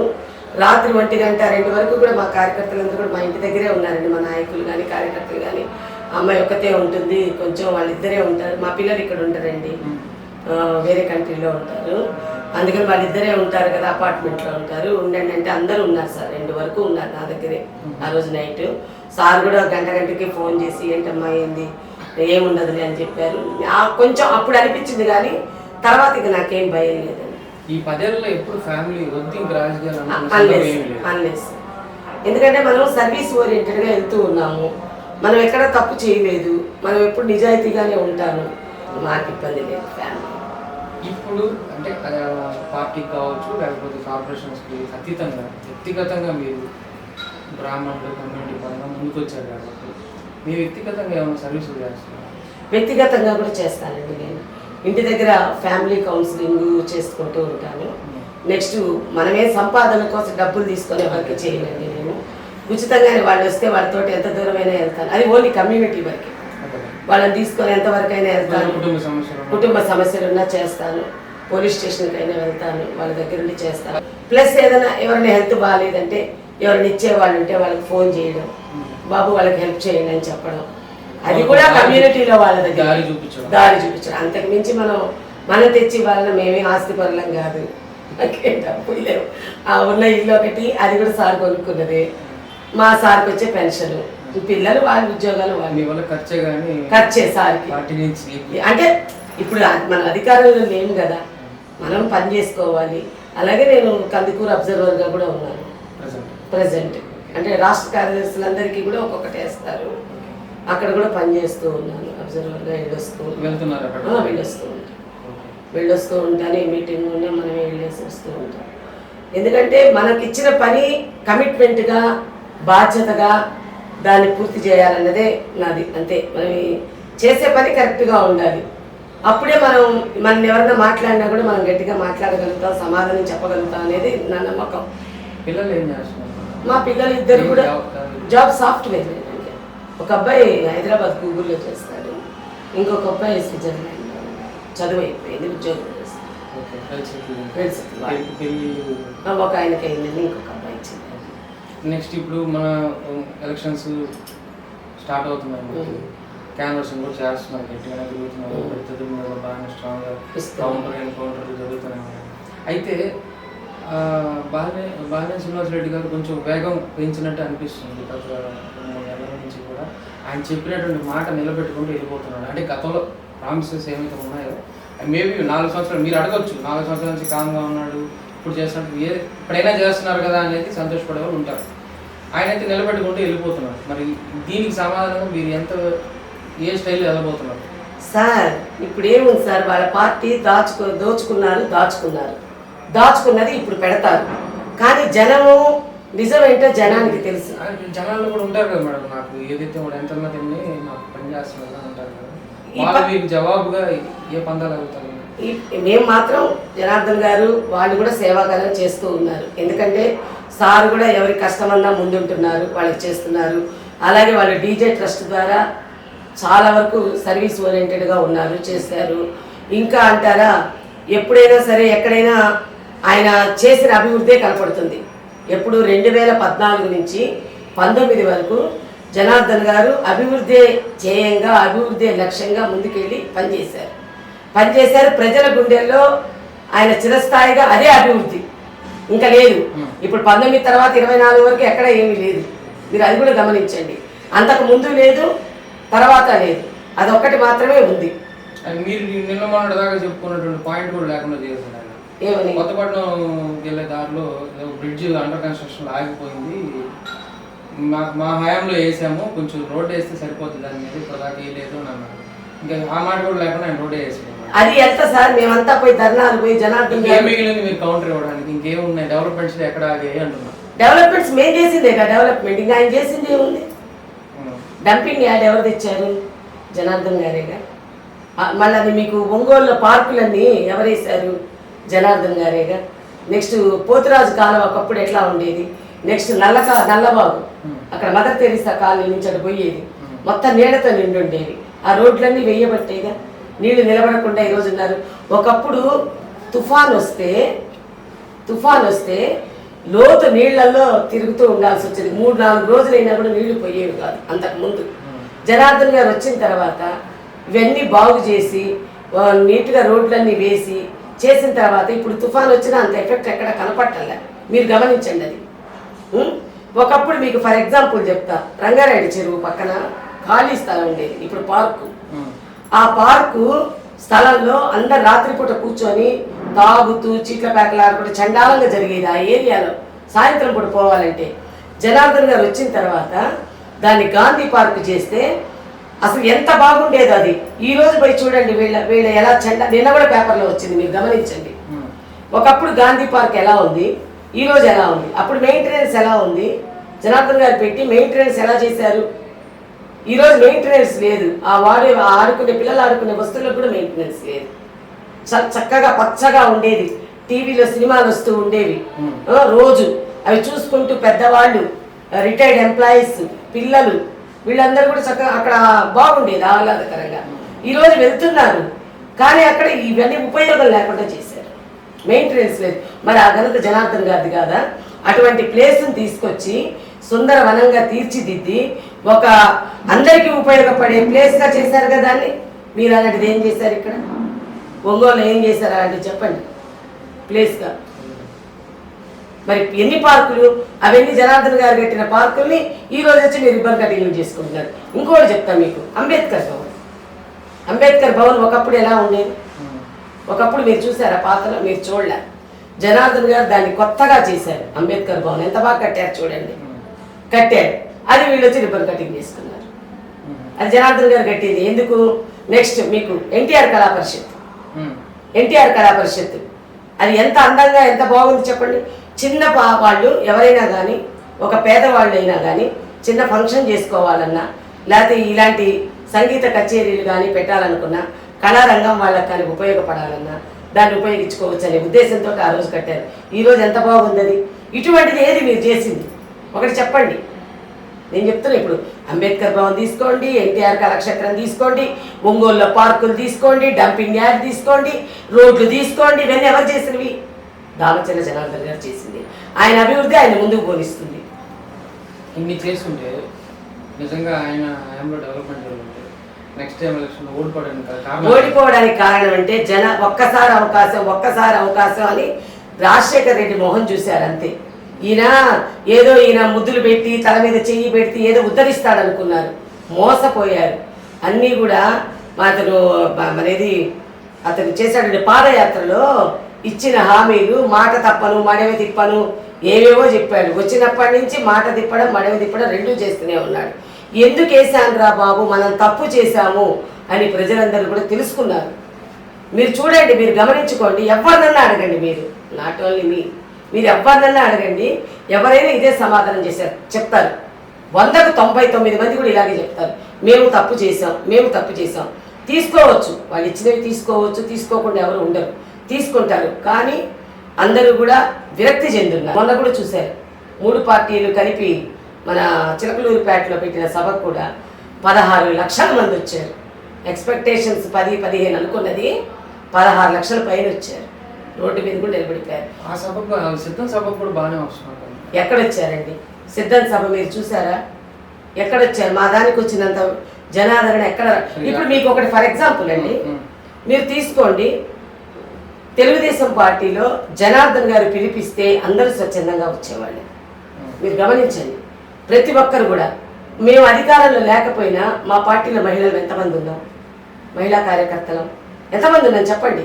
రాత్రి 1 గంట 2 వరకు కూడా మా కార్యకర్తలందరూ కూడా మా ఇంటి దగ్గరే ఉన్నారండి. మా నాయకులు కానీ కార్యకర్తలు కానీ. అమ్మాయి ఒక్కతే ఉంటుంది, కొంచెం వాళ్ళిద్దరే ఉంటారు. మా పిల్లలు ఇక్కడ ఉంటారండి, వేరే కంట్రీలో ఉంటారు. అందుకని వాళ్ళిద్దరే ఉంటారు కదా, అపార్ట్మెంట్లో ఉంటారు. ఉండండి అంటే అందరూ ఉన్నారు సార్, 2 వరకు ఉన్నారు నా దగ్గరే ఆ రోజు నైట్. సార్ కూడా గంటకి ఫోన్ చేసి ఏంటమ్మా ఏంది ఏముండదులే అని చెప్పారు. కొంచెం అప్పుడు అనిపించింది కానీ తర్వాత ఇక నాకేం భయం లేదండి. ఈ 10 ఏళ్ళలో ఎప్పుడు ఫ్యామిలీ అన్లెస్ ఎందుకంటే మనం సర్వీస్ ఓరియంటెడ్గా వెళ్తూ ఉన్నాము, మనం ఎక్కడ తప్పు చేయలేదు, మనం ఎప్పుడు నిజాయితీగానే ఉంటాను, మాకు ఇబ్బంది లేదు ఫ్యామిలీ. ఇప్పుడు అంటే పార్టీకి కావచ్చు లేకపోతే కార్పొరేషన్స్కి అతీతంగా వ్యక్తిగతంగా మీరు బ్రాహ్మణులు కమ్యూనిటీ పరంగా ముందుకు వచ్చారు కాబట్టి మీ వ్యక్తిగతంగా ఏమైనా సర్వీసులు చేస్తున్నారు? వ్యక్తిగతంగా కూడా చేస్తానండి. నేను ఇంటి దగ్గర ఫ్యామిలీ కౌన్సిలింగ్ చేసుకుంటూ ఉంటాను. నెక్స్ట్ మనమే సంపాదన కోసం డబ్బులు తీసుకునే వరకు చేయనండి. నేను ఉచితంగానే వాళ్ళు వస్తే వాళ్ళతో ఎంత దూరమైనా వెళ్తాను. అది ఓన్లీ కమ్యూనిటీ వరకు. వాళ్ళని తీసుకొని ఎంతవరకైనా వెళ్తాను. కుటుంబ సమస్యలు ఉన్నా చేస్తాను. పోలీస్ స్టేషన్కి అయినా వెళ్తాను, వాళ్ళ దగ్గర నుండి చేస్తాను. ప్లస్ ఏదైనా ఎవరైనా హెల్త్ బాగాలేదంటే ఎవరిని ఇచ్చేవాళ్ళు ఉంటే వాళ్ళకి ఫోన్ చేయడం, బాబు వాళ్ళకి హెల్ప్ చేయండి అని చెప్పడం. అది కూడా కమ్యూనిటీలో వాళ్ళ దగ్గర దారి చూపించడం. అంతకు మించి మనం తెచ్చి వాళ్ళని మేమే ఆస్తి పరులం కాదు, డబ్బులు లేవు. ఉన్న ఇల్లు ఒకటి, అది కూడా సార్ కొనుక్కున్నది. మా సార్కి వచ్చే పెన్షన్, పిల్లలు వాళ్ళ ఉద్యోగాలు వాళ్ళు ఖర్చే సార్కి. అంటే ఇప్పుడు మన అధికారంలో లేము కదా, మనం పని చేసుకోవాలి. అలాగే నేను కందుకూరు అబ్జర్వర్గా కూడా ఉన్నాను ప్రజెంట్. అంటే రాష్ట్ర కార్యదర్శులందరికీ కూడా ఒక్కొక్కటి వేస్తారు, అక్కడ కూడా పనిచేస్తూ ఉన్నాను అబ్జర్వర్గా. వెళ్ళొస్తూ ఉంటాను. ఏ మీటింగ్ ఉన్నా మనం వెళ్ళేసి వస్తూ ఉంటాం. ఎందుకంటే మనకిచ్చిన పని కమిట్మెంట్గా బాధ్యతగా దాన్ని పూర్తి చేయాలన్నదే నాది. అంతే, మనం చేసే పని కరెక్ట్గా ఉండాలి. అప్పుడే మనం ఎవరైనా మాట్లాడినా కూడా మనం గట్టిగా మాట్లాడగలుగుతాం, సమాధానం చెప్పగలుగుతాం అనేది నా నమ్మకం. పిల్లలు ఏం చేస్తున్నారు? మా పిల్లలు ఇద్దరు కూడా జాబ్ సాఫ్ట్వేర్. ఒక అబ్బాయి హైదరాబాద్ గూగుల్లో చేస్తాడు, ఇంకొక అబ్బాయి స్విట్జర్లాండ్లో చదువు అయిపోయింది, ఉద్యోగం చేస్తాడు. ఒక ఆయనకి అయిందండి, ఇంకొక అబ్బాయి ఇచ్చింది. నెక్స్ట్ ఇప్పుడు మన ఎలక్షన్స్ స్టార్ట్ అవుతున్నాయి, క్యాన్వర్సింగ్ కూడా చేస్తున్నారు, గట్టిగానే తిరుగుతున్నారు, ప్రతిదీ మీద బాగా స్ట్రాంగ్గా ఎన్కౌంటర్లు జరుగుతున్నాయి. అయితే బాలినేని శ్రీనివాసరెడ్డి గారు కొంచెం వేగం పెంచినట్టు అనిపిస్తుంది. గత 3 నెలల నుంచి కూడా ఆయన చెప్పినటువంటి మాట నిలబెట్టుకుంటూ వెళ్ళిపోతున్నాడు. అంటే గతంలో ప్రామిసెస్ ఏమైతే ఉన్నాయో మేబీ 4 సంవత్సరాలు మీరు అడగచ్చు, 4 సంవత్సరాల నుంచి కామ్గా ఉన్నాడు, ఇప్పుడు చేస్తున్నట్టు ఇప్పుడైనా చేస్తున్నారు కదా అనేది సంతోషపడే వాళ్ళు ఉంటారు. ఆయన అయితే నిలబెట్టుకుంటూ వెళ్ళిపోతున్నారు. మరి దీనికి సమాధానం మీరు ఏ స్టైల్లో వెళ్ళబోతున్నారు? సార్ ఇప్పుడు ఏముంది సార్, వాళ్ళ పార్టీ దాచుకున్నది ఇప్పుడు పెడతారు. కానీ జనము నిజమేంటో జనానికి తెలుసు. జనాలు కూడా ఉంటారు కదా మేడం, నాకు ఏదైతే వాడు ఎంత తిని నాకు పని చేస్తున్నారు అంటారు కదా, వాళ్ళు మీకు జవాబుగా ఏ పందాలు అవుతారు? మేము మాత్రం జనార్దన్ గారు వాళ్ళు కూడా సేవాకాలం చేస్తూ ఉన్నారు. ఎందుకంటే సార్ కూడా ఎవరి కష్టమన్నా ముందుంటున్నారు, వాళ్ళకి చేస్తున్నారు. అలాగే వాళ్ళు డీజే ట్రస్ట్ ద్వారా చాలా వరకు సర్వీస్ ఓరియంటెడ్గా ఉన్నారు, చేశారు. ఇంకా అంటారా, ఎప్పుడైనా సరే ఎక్కడైనా ఆయన చేసిన అభివృద్ధే కనపడుతుంది. ఎప్పుడు 2014 నుంచి 19 వరకు జనార్దన్ గారు అభివృద్ధి ధ్యేయంగా, అభివృద్ధి లక్ష్యంగా ముందుకెళ్ళి పనిచేశారు. ప్రజల గుండెల్లో ఆయన చిరస్థాయిగా అదే అభివృద్ధి, ఇంకా లేదు. ఇప్పుడు 19 తర్వాత 24 వరకు ఎక్కడ ఏమీ లేదు. మీరు అది కూడా గమనించండి. అంతకు ముందు లేదు, తర్వాత లేదు, అదొక్కటి మాత్రమే ఉంది. మీరు నిన్న మొన్నటి దాకా చెప్పుకున్నటువంటి పాయింట్ కూడా లేకుండా చేశారు. ఏమని? కొత్తపట్నం వెళ్ళే దారిలో బ్రిడ్జ్ అండర్ కన్స్ట్రక్షన్ ఆగిపోయింది, మా హయాంలో వేసాము, కొంచెం రోడ్ వేస్తే సరిపోతుంది దాని మీద, ఇప్పుడు దాకా వేయలేదు అని అన్నారు. ఇంకా ఆ మాట కూడా లేకుండా ఆయన రోడ్ వేసాము. అది ఎంత సార్, మేమంతా పోయి ధర్నాలు పోయి జనార్దన్ మిగిలింది మీరు కౌంటర్ ఇవ్వడానికి ఇంకేమున్నాయి? డెవలప్మెంట్స్ ఎక్కడ ఆగాయి అంటున్నాం. డెవలప్మెంట్స్ మేము చేసిందే కదా డెవలప్మెంట్, ఇంకా ఆయన చేసింది ఏముంది? డంపింగ్ యార్డ్ ఎవరు తెచ్చారు? జనార్దన్ గారేగా. మళ్ళీ అది మీకు ఒంగోలులో పార్కులన్నీ ఎవరేసారు? జనార్దన్ గారేగా. నెక్స్ట్ పోతురాజు కాలం ఒకప్పుడు ఎట్లా ఉండేది? నెక్స్ట్ నల్లబాబు అక్కడ మదర్ తెరీసా కాలనీ నుంచి అటు పోయేది, మొత్తం నీళ్లతో నిండి ఉండేవి. ఆ రోడ్లన్నీ వేయబట్టేగా, నీళ్లు నిలబడకుండా ఈరోజు ఉన్నారు. ఒకప్పుడు తుఫాన్ వస్తే లోతు నీళ్లలో తిరుగుతూ ఉండాల్సి వచ్చేది. 3-4 రోజులైనా కూడా నీళ్లు పోయేవి కాదు అంతకుముందు. జనార్దన్ గారు వచ్చిన తర్వాత ఇవన్నీ బాగు చేసి నీట్గా రోడ్లన్నీ వేసి చేసిన తర్వాత ఇప్పుడు తుఫాన్ వచ్చినా అంత ఎఫెక్ట్ ఎక్కడ కనపట్టలే. మీరు గమనించండి అది. ఒకప్పుడు మీకు ఫర్ ఎగ్జాంపుల్ చెప్తా, రంగారెడ్డి చెరువు పక్కన ఖాళీ స్థలం ఉండేది, ఇప్పుడు పార్కు. ఆ పార్కు స్థలంలో అందరు రాత్రిపూట కూర్చొని తాగుతూ చీట్ల ప్యాకలాడుకుంటూ చండాలంగా జరిగేది ఆ ఏరియాలో. సాయంత్రం పూట పోవాలంటే జనార్దన్ గారు వచ్చిన తర్వాత దాన్ని గాంధీ పార్కు చేస్తే అసలు ఎంత బాగుండేది అది. ఈ రోజు పోయి చూడండి వీళ్ళ ఎలా నిన్న కూడా పేపర్లో వచ్చింది, మీరు గమనించండి. ఒకప్పుడు గాంధీ పార్క్ ఎలా ఉంది, ఈ రోజు ఎలా ఉంది, అప్పుడు మెయింటెనెన్స్ ఎలా ఉంది, జనార్దన్ గారు పెట్టి మెయింటెనెన్స్ ఎలా చేశారు. ఈ రోజు మెయింటెనెన్స్ లేదు. ఆ పిల్లలు ఆడుకునే వస్తువులకు కూడా మెయింటెనెన్స్ లేదు. చక్కగా పచ్చగా ఉండేది, టీవీలో సినిమాలు వస్తూ ఉండేవి రోజు. అవి చూసుకుంటూ పెద్దవాళ్ళు, రిటైర్డ్ ఎంప్లాయీస్, పిల్లలు వీళ్ళందరూ కూడా చక్కగా అక్కడ బాగుండేది, ఆహ్లాదకరంగా. ఈరోజు వెళ్తున్నారు కానీ అక్కడ ఇవన్నీ ఉపయోగం లేకుండా చేశారు, మెయింటెనెన్స్ లేదు. మరి ఆ ఘనత జనార్దన్ గారిది కాదా? అటువంటి ప్లేస్ని తీసుకొచ్చి సుందరవనంగా తీర్చిదిద్ది ఒక అందరికీ ఉపయోగపడే ప్లేస్గా చేశారు కదా దాన్ని. మీరు అలాంటిది ఏం చేశారు? ఇక్కడ ఒంగోలు ఏం చేశారు అలాంటివి చెప్పండి ప్లేస్గా. మరి ఎన్ని పార్కులు, అవన్నీ జనార్దన్ గారు కట్టిన పార్కుల్ని ఈ రోజు వచ్చి మీరు రిబ్బన్ కటింగ్ చేసుకుంటున్నారు. ఇంకోటి చెప్తాను మీకు, అంబేద్కర్ భవన్ ఒకప్పుడు ఎలా ఉండేది? ఒకప్పుడు మీరు చూసారా? పాతలో మీరు చూడలే. జనార్దన్ గారు దాన్ని కొత్తగా చేశారు. అంబేద్కర్ భవన్ ఎంత బాగా కట్టారు చూడండి, కట్టారు. అది వీళ్ళు వచ్చి రిబ్బన్ కటింగ్ చేసుకున్నారు. అది జనార్దన్ గారు కట్టింది ఎందుకు? నెక్స్ట్ మీకు ఎన్టీఆర్ కళా పరిషత్ అది ఎంత అందంగా ఎంత బాగుంది చెప్పండి. చిన్న వాళ్ళు ఎవరైనా కానీ, ఒక పేదవాళ్ళు అయినా కానీ చిన్న ఫంక్షన్ చేసుకోవాలన్నా, లేకపోతే ఇలాంటి సంగీత కచేరీలు కానీ పెట్టాలనుకున్నా, కళారంగం వాళ్ళకి కానీ ఉపయోగపడాలన్నా దాన్ని ఉపయోగించుకోవచ్చు అనే ఉద్దేశంతో ఆ రోజు కట్టారు. ఈరోజు ఎంత బాగుంది అది. ఇటువంటిది ఏది మీరు చేసింది ఒకటి చెప్పండి. నేను చెప్తున్నా, ఇప్పుడు అంబేద్కర్ భవన్ తీసుకోండి, ఎన్టీఆర్ కళాక్షేత్రం తీసుకోండి, ఒంగోలులో పార్కులు తీసుకోండి, డంపింగ్ యార్డ్ తీసుకోండి, రోడ్లు తీసుకోండి, ఇవన్నీ ఎవరు చేసినవి? దామచర్ల జనార్దన్ గారు చేసింది. ఆయన అభివృద్ధి ఆయన ముందుకు పోనిస్తుంది. ఇన్ని చేస్తుంటే నిజంగా ఆయన హయాంలో డెవలప్మెంట్ నెక్స్ట్ టైం ఎలక్షన్ ఓడిపోవడానికి కారణం అంటే ఒక్కసారి అవకాశం అని రాజశేఖర్ రెడ్డి మోహన్ చూశారు అంతే. ఈయన ముద్దులు పెట్టి తల మీద చెయ్యి పెట్టి ఏదో ఉద్ధరిస్తాడనుకున్నారు, మోసపోయారు. అన్నీ కూడా అతను చేశాడు పాదయాత్రలో ఇచ్చిన హామీలు, మాట తప్పను మడవ తిప్పను ఏవేవో చెప్పాడు. వచ్చినప్పటి నుంచి మాట తిప్పడం మడవ తిప్పడం రెండూ చేస్తూనే ఉన్నాడు. ఎందుకు వేసాను రా బాబు, మనం తప్పు చేశాము అని ప్రజలందరూ కూడా తెలుసుకున్నారు. మీరు చూడండి, మీరు గమనించుకోండి, ఎవరినన్నా అడగండి, నాట్ ఓన్లీ మీరు ఎవరినన్నా అడగండి, ఎవరైనా ఇదే సమాధానం చెప్తారు. 100కు 99 మంది కూడా ఇలాగే చెప్తారు, మేము తప్పు చేసాం. తీసుకోవచ్చు, వాళ్ళు ఇచ్చినవి తీసుకోవచ్చు, తీసుకోకుండా ఎవరు ఉండరు, తీసుకుంటారు. కానీ అందరూ కూడా విరక్తి చెందున్నారు. మొన్న కూడా చూశారు, 3 పార్టీలు కలిపి మన చిలకలూరుపేటలో పెట్టిన సభకు కూడా 16 లక్షల మంది వచ్చారు. ఎక్స్పెక్టేషన్స్ 10-15 అనుకున్నది 16 లక్షల పైన వచ్చారు. రోడ్డు మీద కూడా నిలబడిపోయారు. ఆ సభకు సిద్ధం సభకు కూడా బాగానే వస్తున్నారు. ఎక్కడ వచ్చారండి సిద్ధం సభ? మీరు చూసారా? ఎక్కడ వచ్చారు? మా దానికి వచ్చినంత జనాదరణ ఎక్కడ? ఇప్పుడు మీకు ఒకటి ఫర్ ఎగ్జాంపుల్ అండి, మీరు తీసుకోండి, తెలుగుదేశం పార్టీలో జనార్దన్ గారు పిలిపిస్తే అందరూ స్వచ్ఛందంగా వచ్చేవాళ్ళు. మీరు గమనించండి, ప్రతి ఒక్కరు కూడా. మేము అధికారంలో లేకపోయినా మా పార్టీలో మహిళలు ఎంతమంది ఉన్నాం? మహిళా కార్యకర్తలు ఎంతమంది ఉన్నాం చెప్పండి?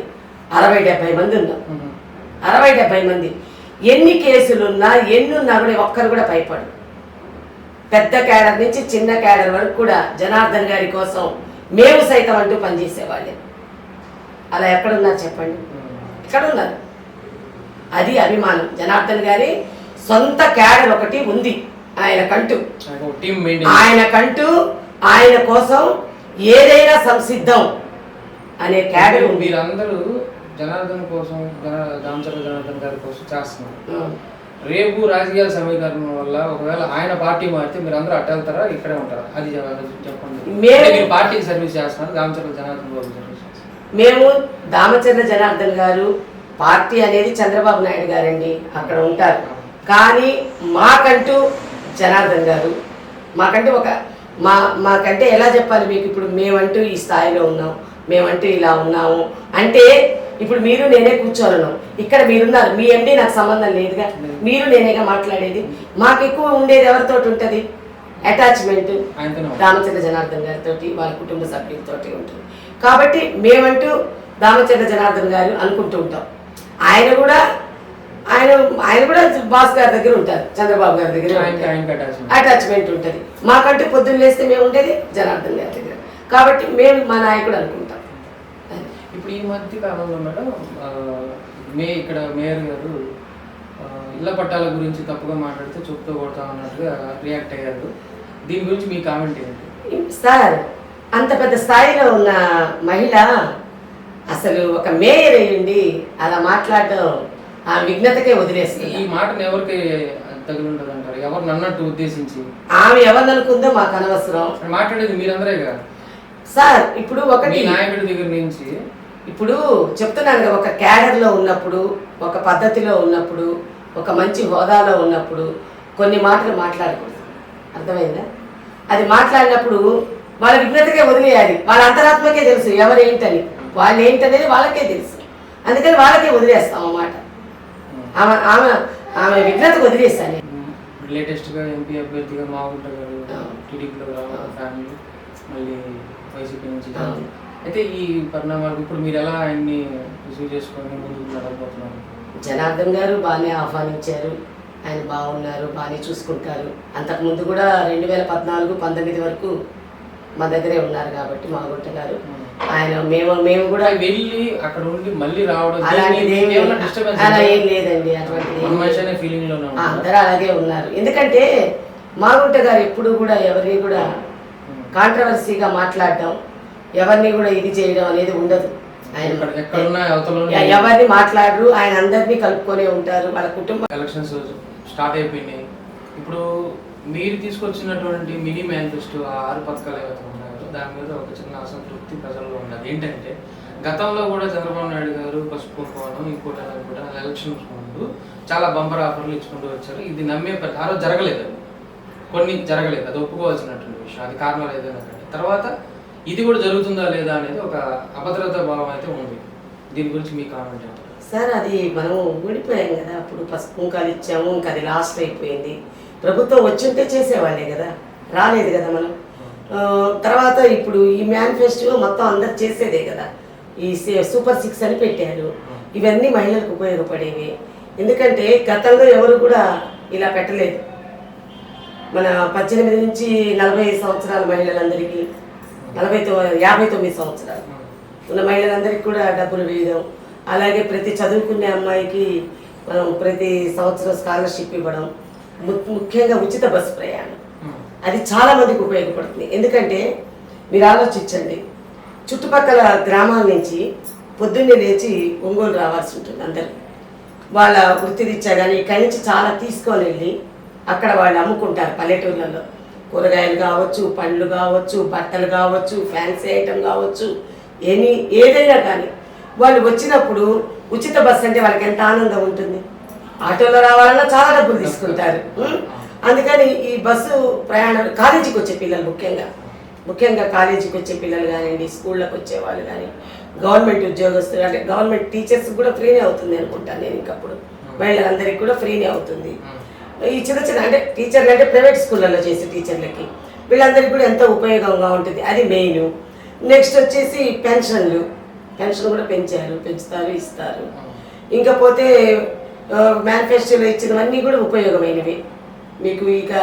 60-70 మంది ఉన్నాం. 60-70 మంది. ఎన్ని కేసులున్నా ఎన్నున్నా కూడా ఒక్కరు కూడా భయపడు. పెద్ద క్యాడర్ నుంచి చిన్న క్యాడర్ వరకు కూడా జనార్దన్ గారి కోసం మేము సైతం అంటూ పనిచేసేవాళ్ళే. అలా ఎక్కడున్నారు చెప్పండి? ఎక్కడున్నారు? అది అభిమానం. జనార్దన్ గారి సొంత క్యాడర్ ఒకటి ఉంది ఆయనకంటూ. ఆయన కోసం ఏదైనా సంసిద్ధం అనే క్యాడర్. మీరందరూ జనార్దన్ కోసం, దామచర్ల జనార్దన్ గారి కోసం చేస్తున్నారు. రేపు రాజకీయాల సమీకరణం వల్ల ఒకవేళ ఆయన పార్టీ మారితే మీరు అందరూ అట్ట వెళ్తారా, ఇక్కడే ఉంటారా? అది చెప్పండి. మీరు పార్టీకి సర్వీస్ చేస్తున్నారు, దామచర్ల జనార్దన్ బాబు సర్వీస్ చేస్తున్నారు. మేము దామచర్ల జనార్దన్ గారు పార్టీ అనేది చంద్రబాబు నాయుడు గారండి, అక్కడ ఉంటారు. కానీ మాకంటూ జనార్దన్ గారు, మాకంటూ మాకంటే ఎలా చెప్పాలి మీకు? ఇప్పుడు మేమంటూ ఈ స్థాయిలో ఉన్నాం, మేమంటూ ఇలా ఉన్నాము అంటే ఇప్పుడు మీరు నేనే కూర్చోను, ఇక్కడ మీరున్నారు, మీ ఎండి నాకు సంబంధం లేదుగా, మీరు నేనేగా మాట్లాడేది. మాకు ఎక్కువ ఉండేది ఎవరితో ఉంటుంది? అటాచ్మెంట్ దామచర్ల జనార్దన్ గారితో, వాళ్ళ కుటుంబ సభ్యులతోటి ఉంటుంది. కాబట్టి మేమంటూ దామచర్ల జనార్దన్ గారు అనుకుంటూ ఉంటాం. ఆయన కూడా బాస్ గారి దగ్గర ఉంటారు, చంద్రబాబు గారి దగ్గర అటాచ్మెంట్ ఉంటుంది. మాకంటూ పొద్దున్న లేస్తే మేము ఉండేది జనార్దన్ గారి దగ్గర. కాబట్టి మేము మా నాయకుడు అనుకుంటాం. ఇప్పుడు ఈ మధ్య కాలంలో మేడం ఇక్కడ మేయర్ గారు ఇళ్ల పట్టాల గురించి తప్పుగా మాట్లాడితే చెప్తూ కొడతాం అన్నట్టుగా రియాక్ట్ అయ్యారు. దీని గురించి మీ కామెంట్ ఏంటి? సార్, అంత పెద్ద స్థాయిలో ఉన్న మహిళ అసలు ఒక మేయర్ అయ్యండి అలా మాట్లాడడం ఆ విఘ్నతకే వదిలేస్తుంది. ఈ మాటను ఎవరికి తగిలి ఉంటుంది అంటారు? ఎవరు అన్నట్టు ఉద్దేశించి? ఆమె ఎవరిని అనుకుందో మాకు అనవసరం. మాట్లాడేది మీరందరే కదా సార్. ఇప్పుడు ఒకటి నాయకుడి దగ్గర నుంచి ఇప్పుడు చెప్తున్నాను, ఒక క్యాడర్లో ఉన్నప్పుడు, ఒక పద్ధతిలో ఉన్నప్పుడు, ఒక మంచి హోదాలో ఉన్నప్పుడు కొన్ని మాటలు మాట్లాడకూడదు. అర్థమైందా? అది మాట్లాడినప్పుడు వాళ్ళ విఘ్నతకే వదిలేయాలి. వాళ్ళ అంతరాత్మకే తెలుసు ఎవరేంటని, వాళ్ళు ఏంటనేది వాళ్ళకే తెలుసు. అందుకని వాళ్ళకే వదిలేస్తాం అన్నమాట. ఆమె విఘ్నతకు వదిలేస్తాను. లేటెస్ట్గా ఎంపీ అభ్యర్థిగా మాగుంట గారు టీడీపీలో రావడం, ఫ్యామిలీ మళ్ళీ వైసీపీ నుంచి. అయితే ఈ పరిణామాలు ఇప్పుడు మీరు ఎలా ఆయన్ని రిసీవ్ చేసుకొని ముందుకు నడవబోతున్నారు? జనార్దన్ గారు బాగానే ఆహ్వానించారు, ఆయన బాగున్నారు, బాగానే చూసుకుంటారు. అంతకుముందు కూడా 2014-19 వరకు మా దగ్గరే ఉన్నారు కాబట్టి మాగుంట గారు. ఆయన మేము కూడా వెళ్ళి అక్కడ ఉండి మళ్ళీ రావడం అలా ఏం లేదండి. అటువంటిది అందరూ అలాగే ఉన్నారు. ఎందుకంటే మాగుంట గారు ఎప్పుడు కూడా ఎవరిని కూడా కాంట్రవర్సీగా మాట్లాడడం, ఎవరిని కూడా ఇది చేయడం అనేది ఉండదు. ఆయన ఎవరిని మాట్లాడరు, ఆయన అందరినీ కలుపుకొనే ఉంటారు. వాళ్ళ కుటుంబం. ఎలక్షన్స్ స్టార్ట్ అయిపోయినాయి. ఇప్పుడు మీరు తీసుకొచ్చినటువంటి మినీ మేనిఫెస్టో 6 పథకాలు ఏవైతే ఉన్నాయో దాని మీద ఒక చిన్న అసంతృప్తి ప్రజల్లో ఉన్నది. ఏంటంటే గతంలో కూడా చంద్రబాబు నాయుడు గారు పసుపు కుంకుమను ఇంకోటి ఎలక్షన్స్ ముందు చాలా బంపర్ ఆఫర్లు ఇచ్చుకుంటూ వచ్చారు. ఇది నమ్మే ఆ రోజు జరగలేదు, కొన్ని జరగలేదు, అది ఒప్పుకోవాల్సినటువంటి విషయం. అది కారణాలు ఏదైనా కానీ తర్వాత ఇది కూడా జరుగుతుందా లేదా అనేది ఒక అభద్రతా భావం అయితే ఉంది. దీని గురించి మీ కామెంట్ ఏంటి? సార్, అది మనం ఊడిపోయాం కదా. అప్పుడు పసుపు కుంకాలు ఇచ్చాము, ఇంకా అది లాస్ట్ అయిపోయింది. ప్రభుత్వం వచ్చుంటే చేసేవాళ్ళే కదా, రాలేదు కదా మనం. తర్వాత ఇప్పుడు ఈ మేనిఫెస్టో మొత్తం అందరు చేసేదే కదా. ఈ సూపర్ 6 అని పెట్టారు. ఇవన్నీ మహిళలకు ఉపయోగపడేవి. ఎందుకంటే గతంలో ఎవరు కూడా ఇలా పెట్టలేదు. మన 18 నుంచి 40 సంవత్సరాల మహిళలందరికీ, 59 సంవత్సరాలు ఉన్న మహిళలందరికీ కూడా డబ్బులు వేయడం, అలాగే ప్రతి చదువుకునే అమ్మాయికి మనం ప్రతి సంవత్సరం స్కాలర్షిప్ ఇవ్వడం, ముఖ్యంగా ఉచిత బస్సు ప్రయాణం, అది చాలా మందికి ఉపయోగపడుతుంది. ఎందుకంటే మీరు ఆలోచించండి, చుట్టుపక్కల గ్రామాల నుంచి పొద్దున్నే లేచి ఒంగోలు రావాల్సి ఉంటుంది అందరు. వాళ్ళ వృత్తిరీత్యా కానీ ఇక్కడి నుంచి చాలా తీసుకొని వెళ్ళి అక్కడ వాళ్ళు అమ్ముకుంటారు. పల్లెటూర్లలో కూరగాయలు కావచ్చు, పండ్లు కావచ్చు, బట్టలు కావచ్చు, ఫ్యాన్సీ ఐటమ్ కావచ్చు, ఏదైనా కానీ వాళ్ళు వచ్చినప్పుడు ఉచిత బస్సు అంటే వాళ్ళకి ఎంత ఆనందం ఉంటుంది. ఆటోలో రావాలన్నా చాలా డబ్బులు తీసుకుంటారు. అందుకని ఈ బస్సు ప్రయాణం కాలేజీకి వచ్చే పిల్లలు ముఖ్యంగా కాలేజీకి వచ్చే పిల్లలు కానివ్వండి, స్కూళ్ళకి వచ్చే వాళ్ళు కానీ, గవర్నమెంట్ ఉద్యోగస్తులు అంటే గవర్నమెంట్ టీచర్స్ కూడా ఫ్రీనే అవుతుంది అనుకుంటాను నేను. ఇంకప్పుడు మహిళలందరికీ కూడా ఫ్రీనే అవుతుంది. ఈ చిన్న అంటే టీచర్లు అంటే ప్రైవేట్ స్కూళ్ళలో చేసే టీచర్లకి వీళ్ళందరికీ కూడా ఎంతో ఉపయోగంగా ఉంటుంది. అది మెయిన్. నెక్స్ట్ వచ్చేసి పెన్షన్ కూడా పెంచుతారు, ఇస్తారు. ఇంకపోతే మేనిఫెస్టోలో ఇచ్చినవన్నీ కూడా ఉపయోగమైనవి మీకు. ఇక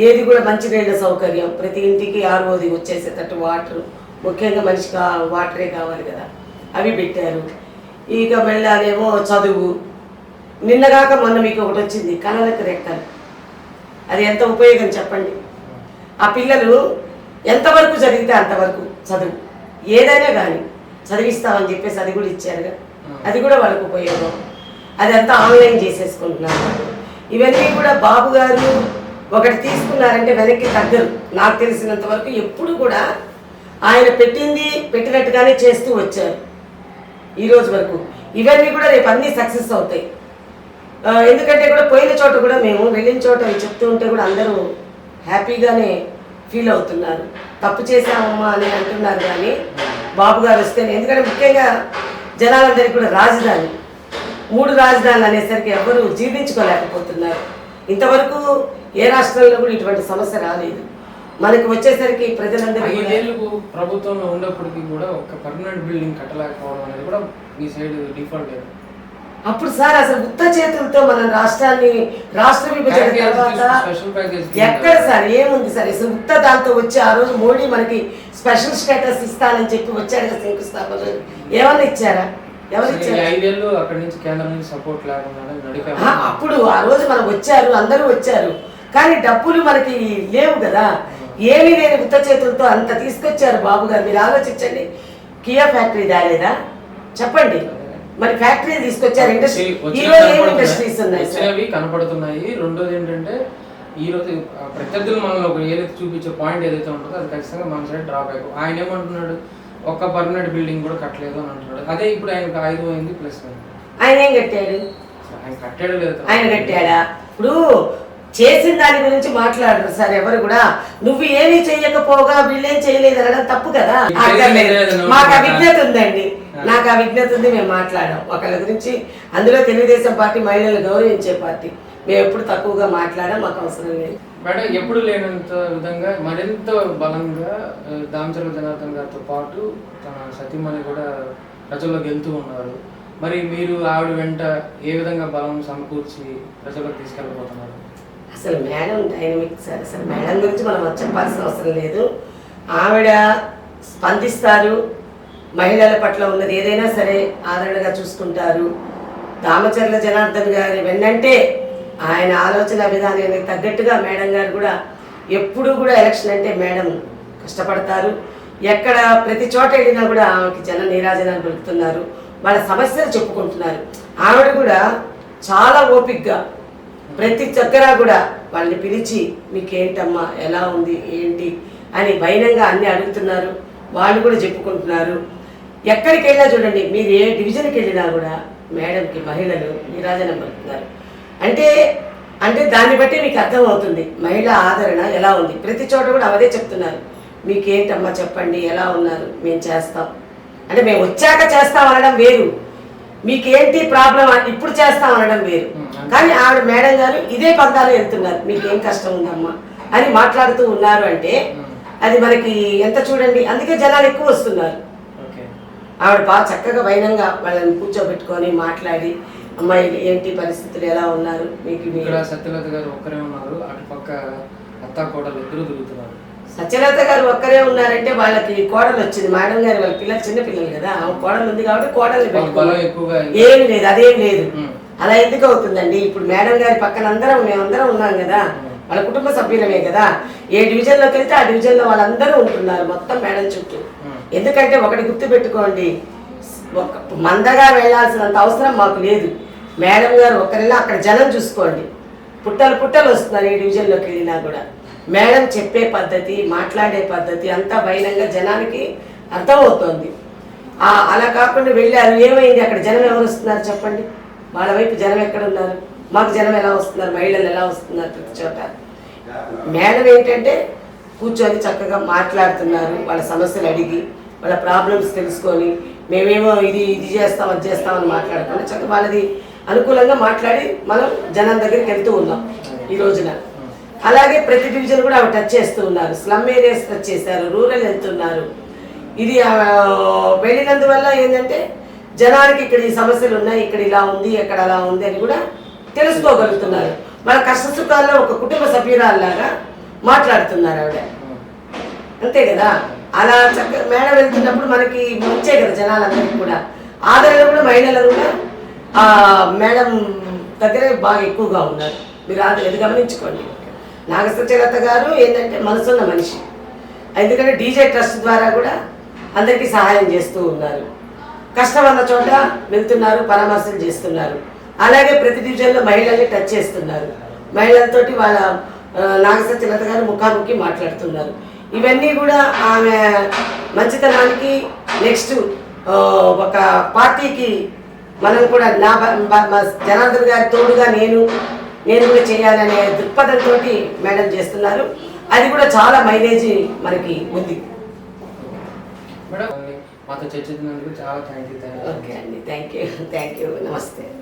ఏది కూడా మంచినీళ్ళ సౌకర్యం, ప్రతి ఇంటికి ROది వచ్చేసేటట్టు వాటర్, ముఖ్యంగా మనిషికి వాటరే కావాలి కదా, అవి పెట్టారు. ఇక మళ్ళానేమో చదువు. నిన్నగాక మొన్న మీకు ఒకటి వచ్చింది, కళలకు రెక్కలు. అది ఎంత ఉపయోగం చెప్పండి. ఆ పిల్లలు ఎంతవరకు చదివితే అంతవరకు చదువు, ఏదైనా కానీ చదివిస్తామని చెప్పేసి అది కూడా ఇచ్చారుగా, అది కూడా వాళ్ళకు ఉపయోగం. అది అంతా ఆన్లైన్ చేసేసుకుంటున్నారు వాళ్ళు. ఇవన్నీ కూడా బాబు గారు ఒకటి తీసుకున్నారంటే వెనక్కి తగ్గరు. నాకు తెలిసినంత వరకు ఎప్పుడు కూడా ఆయన పెట్టినట్టుగానే చేస్తూ వచ్చారు ఈ రోజు వరకు. ఇవన్నీ కూడా రేపు అన్నీ సక్సెస్ అవుతాయి. ఎందుకంటే కూడా పోయిన చోట కూడా మేము వెళ్ళిన చోట చెప్తూ ఉంటే కూడా అందరూ హ్యాపీగానే ఫీల్ అవుతున్నారు. తప్పు చేశామమ్మా అని అంటున్నారు. కానీ బాబు గారు వస్తేనే, ఎందుకంటే ముఖ్యంగా జనాలందరికీ కూడా రాజధాని, 3 రాజధానులు అనేసరికి ఎవరు జీర్ణించుకోలేకపోతున్నారు. ఇంతవరకు ఏ రాష్ట్రంలో కూడా ఇటువంటి సమస్య రాలేదు. మనకి వచ్చేసరికి ప్రజలందరికీ ప్రభుత్వంలో ఉన్నప్పటికీ కూడా ఒక పర్మనెంట్ బిల్డింగ్ కట్టలేకపోవడం అనేది కూడా మీ సైడ్ డిఫాల్ట్ లేదు. అప్పుడు సార్ అసలు ఉత్త చేతులతో మన రాష్ట్ర విభజన తర్వాత ఎక్కడ సార్ ఏముంది సార్, అసలు ఉత్త దాంతో వచ్చి ఆ రోజు మోడీ మనకి స్పెషల్ స్టేటస్ ఇస్తానని చెప్పి వచ్చాడు కదా శంకుస్థాపన. ఏమన్నా ఇచ్చారా? ఎవరు ఇచ్చారు? 5 ఏళ్ళు అక్కడి నుంచి కేంద్రం నుంచి సపోర్ట్ లేకుండా అప్పుడు ఆ రోజు మనం వచ్చారు, అందరూ వచ్చారు, కానీ డబ్బులు మనకి లేవు కదా. ఏమీ లేని ఉత్త చేతులతో అంత తీసుకొచ్చారు బాబు గారు. మీరు ఆలోచించండి, కియా ఫ్యాక్టరీ దాలేదా చెప్పండి. మరి ఫ్యాక్టరీ తీసుకొచ్చారు. ఇండస్ట్రీస్ ఉన్నాయి కనపడుతున్నాయి. రెండోది ఏంటంటే ఈ రోజు ప్రత్యర్థులు మనల్ని ఒక ఏదైతే చూపించే పాయింట్ ఏదైతే ఉంటుందో అది ఖచ్చితంగా మన సైడ్ డ్రాప్ అయిపో. ఆయన ఏమంటున్నాడు, ఒక్క పర్మనెంట్ బిల్డింగ్ కూడా కట్టలేదు అని అంటున్నాడు. అదే ఇప్పుడు ఆయనకు 5 అయింది ప్లస్ ఆయన ఏం కట్టాడు? ఆయన కట్టాడు లేదు, ఆయన కట్టాడా? ఇప్పుడు చేసిన దాని గురించి మాట్లాడరు సార్ ఎవరు కూడా. నువ్వు ఏమీ చెయ్యకపోగా వీళ్ళేం చేయలేదు అనడం తప్పు కదా. మాకు ఆ విజ్ఞత ఉందండి, నాకు ఆ విజ్ఞత ఉంది. మేము మాట్లాడాం ఒకళ్ళ గురించి. అందులో తెలుగుదేశం పార్టీ మహిళలు గౌరవించే పార్టీ. మేము ఎప్పుడు తక్కువగా మాట్లాడాం, మాకు అవసరం లేదు. మేడం ఎప్పుడు లేనంత విధంగా మరింత బలంగా దామచర్ల జనార్దన్ గారితో పాటు తన సతీమణి కూడా ప్రజల్లోకి వెళ్తూ ఉన్నారు. మరి మీరు ఆవిడ వెంట ఏ విధంగా బలం సమకూర్చి ప్రజల్లోకి తీసుకెళ్ళిపోతున్నారు? అసలు మేడం డైనమిక్ సార్. అసలు మేడం గురించి మనం చెప్పాల్సిన అవసరం లేదు. ఆవిడ స్పందిస్తారు, మహిళల పట్ల ఉన్నది ఏదైనా సరే ఆదరణగా చూసుకుంటారు. దామచర్ల జనార్దన్ గారి వెన్నంటే ఆయన ఆలోచన విధానానికి తగ్గట్టుగా మేడం గారు కూడా ఎప్పుడు కూడా ఎలక్షన్ అంటే మేడం కష్టపడతారు. ఎక్కడ ప్రతి చోట వెళ్ళినా కూడా ఆమెకి జన నీరాజనాలు పలుకుతున్నారు, వాళ్ళ సమస్యలు చెప్పుకుంటున్నారు. ఆవిడ కూడా చాలా ఓపికగా ప్రతి దగ్గర కూడా వాళ్ళని పిలిచి మీకేంటమ్మా, ఎలా ఉంది, ఏంటి అని బైనంగా అన్ని అడుగుతున్నారు. వాళ్ళు కూడా చెప్పుకుంటున్నారు. ఎక్కడికి వెళ్ళినా చూడండి, మీరు ఏ డివిజన్కి వెళ్ళినా కూడా మేడంకి మహిళలు నీరాజనం పలుకుతున్నారు. అంటే దాన్ని బట్టి మీకు అర్థమవుతుంది మహిళా ఆదరణ ఎలా ఉంది. ప్రతి చోట కూడా అవదే చెప్తున్నారు, మీకేంటమ్మా చెప్పండి, ఎలా ఉన్నారు, మేము చేస్తాం. అంటే మేము వచ్చాక చేస్తాం అనడం వేరు, మీకేంటి ప్రాబ్లం ఇప్పుడు చేస్తాం అనడం వేరు. కానీ ఆవిడ మేడం గారు ఇదే పంతాలు వెళ్తున్నారు, మీకేం కష్టం ఉందమ్మా అని మాట్లాడుతూ ఉన్నారు. అంటే అది మనకి ఎంత చూడండి, అందుకే జనాలు ఎక్కువ వస్తున్నారు. ఆవిడ బాగా చక్కగా వైనంగా వాళ్ళని కూర్చోబెట్టుకొని మాట్లాడి, అమ్మాయి ఏంటి పరిస్థితులు, ఎలా ఉన్నారు, మీకు సత్యలత గారు ఒక్కరే ఉన్నారు, అటు పక్క అత్తా కోడలు ఇద్దరు తిరుగుతున్నారు. సత్యలత గారు ఒక్కరే ఉన్నారంటే వాళ్ళకి కోడలు వచ్చింది. మేడం గారు వాళ్ళ పిల్లలు చిన్న పిల్లలు కదా, ఆమె కోడలు ఉంది కాబట్టి కోడలు ఏమి లేదు, అదేం లేదు. అలా ఎందుకు అవుతుందండి? ఇప్పుడు మేడం గారి పక్కన మేమందరం ఉన్నాం కదా, వాళ్ళ కుటుంబ సభ్యులమే కదా. ఏ డివిజన్లోకి వెళ్తే ఆ డివిజన్లో వాళ్ళందరూ ఉంటున్నారు మొత్తం మేడం చుట్టూ. ఎందుకంటే ఒకటి గుర్తు పెట్టుకోండి, మందగా వెళ్లాల్సినంత అవసరం మాకు లేదు. మేడం గారు ఒక్కరిలా అక్కడ జనం చూసుకోండి, పుట్టలు వస్తున్నారు ఈ డివిజన్లోకి వెళ్ళినా కూడా. మేడం చెప్పే పద్ధతి, మాట్లాడే పద్ధతి అంతా బైనంగా జనానికి అర్థమవుతోంది. అలా కాకుండా వెళ్ళారు, ఏమైంది అక్కడ జనం ఎవరు వస్తున్నారు చెప్పండి, వాళ్ళ వైపు జనం ఎక్కడ ఉన్నారు, మాకు జనం ఎలా వస్తున్నారు, మహిళలు ఎలా వస్తున్నారు ప్రతి చోట. మేడం ఏంటంటే కూర్చొని చక్కగా మాట్లాడుతున్నారు, వాళ్ళ సమస్యలు అడిగి వాళ్ళ ప్రాబ్లమ్స్ తెలుసుకొని, మేమేమో ఇది చేస్తాం అది చేస్తామని మాట్లాడుకొని చక్కగా వాళ్ళది అనుకూలంగా మాట్లాడి మనం జనం దగ్గరికి వెళ్తూ ఉన్నాం ఈ రోజున. అలాగే ప్రతి డివిజన్ కూడా అవి టచ్ చేస్తూ ఉన్నారు, స్లమ్ ఏరియాస్ టచ్ చేశారు, రూరల్ వెళ్తున్నారు. ఇది వెళ్ళినందువల్ల ఏంటంటే జనానికి ఇక్కడ ఈ సమస్యలు ఉన్నాయి, ఇక్కడ ఇలా ఉంది, ఎక్కడ అలా ఉంది అని కూడా తెలుసుకోగలుగుతున్నారు. వాళ్ళ కష్ట సుఖాల్లో ఒక కుటుంబ సభ్యురాల్లాగా మాట్లాడుతున్నారు ఆవిడ, అంతే కదా. అలా చక్కగా మేడం వెళ్తున్నప్పుడు మనకి వచ్చే కదా జనాలందరికీ కూడా ఆదరణ కూడా మహిళలు కూడా మేడం దగ్గరే బాగా ఎక్కువగా ఉన్నారు. మీరు అది గమనించుకోండి. నాగసత్యలత గారు ఏంటంటే మనసున్న మనిషి, ఎందుకంటే డీజే ట్రస్ట్ ద్వారా కూడా అందరికీ సహాయం చేస్తూ ఉన్నారు. కష్టం అన్న చోట వెళ్తున్నారు, పరామర్శలు చేస్తున్నారు. అలాగే ప్రతి డివిజన్లో మహిళల్ని టచ్ చేస్తున్నారు, మహిళలతోటి వాళ్ళ నాగసత్యలత గారు ముఖాముఖి మాట్లాడుతున్నారు. ఇవన్నీ కూడా ఆమె మంచితనానికి, నెక్స్ట్ ఒక పార్టీకి మనం కూడా జనార్దన్ గారి తోడుగా నేను కూడా చేయాలనే దృక్పథంతో మేడం చేస్తున్నారు. అది కూడా చాలా మైలేజ్ మనకి ఉంది. మేడం మాతో చర్చించినందుకు చాలా థ్యాంక్ యూ. ఓకే అండి, థ్యాంక్ యూ, నమస్తే.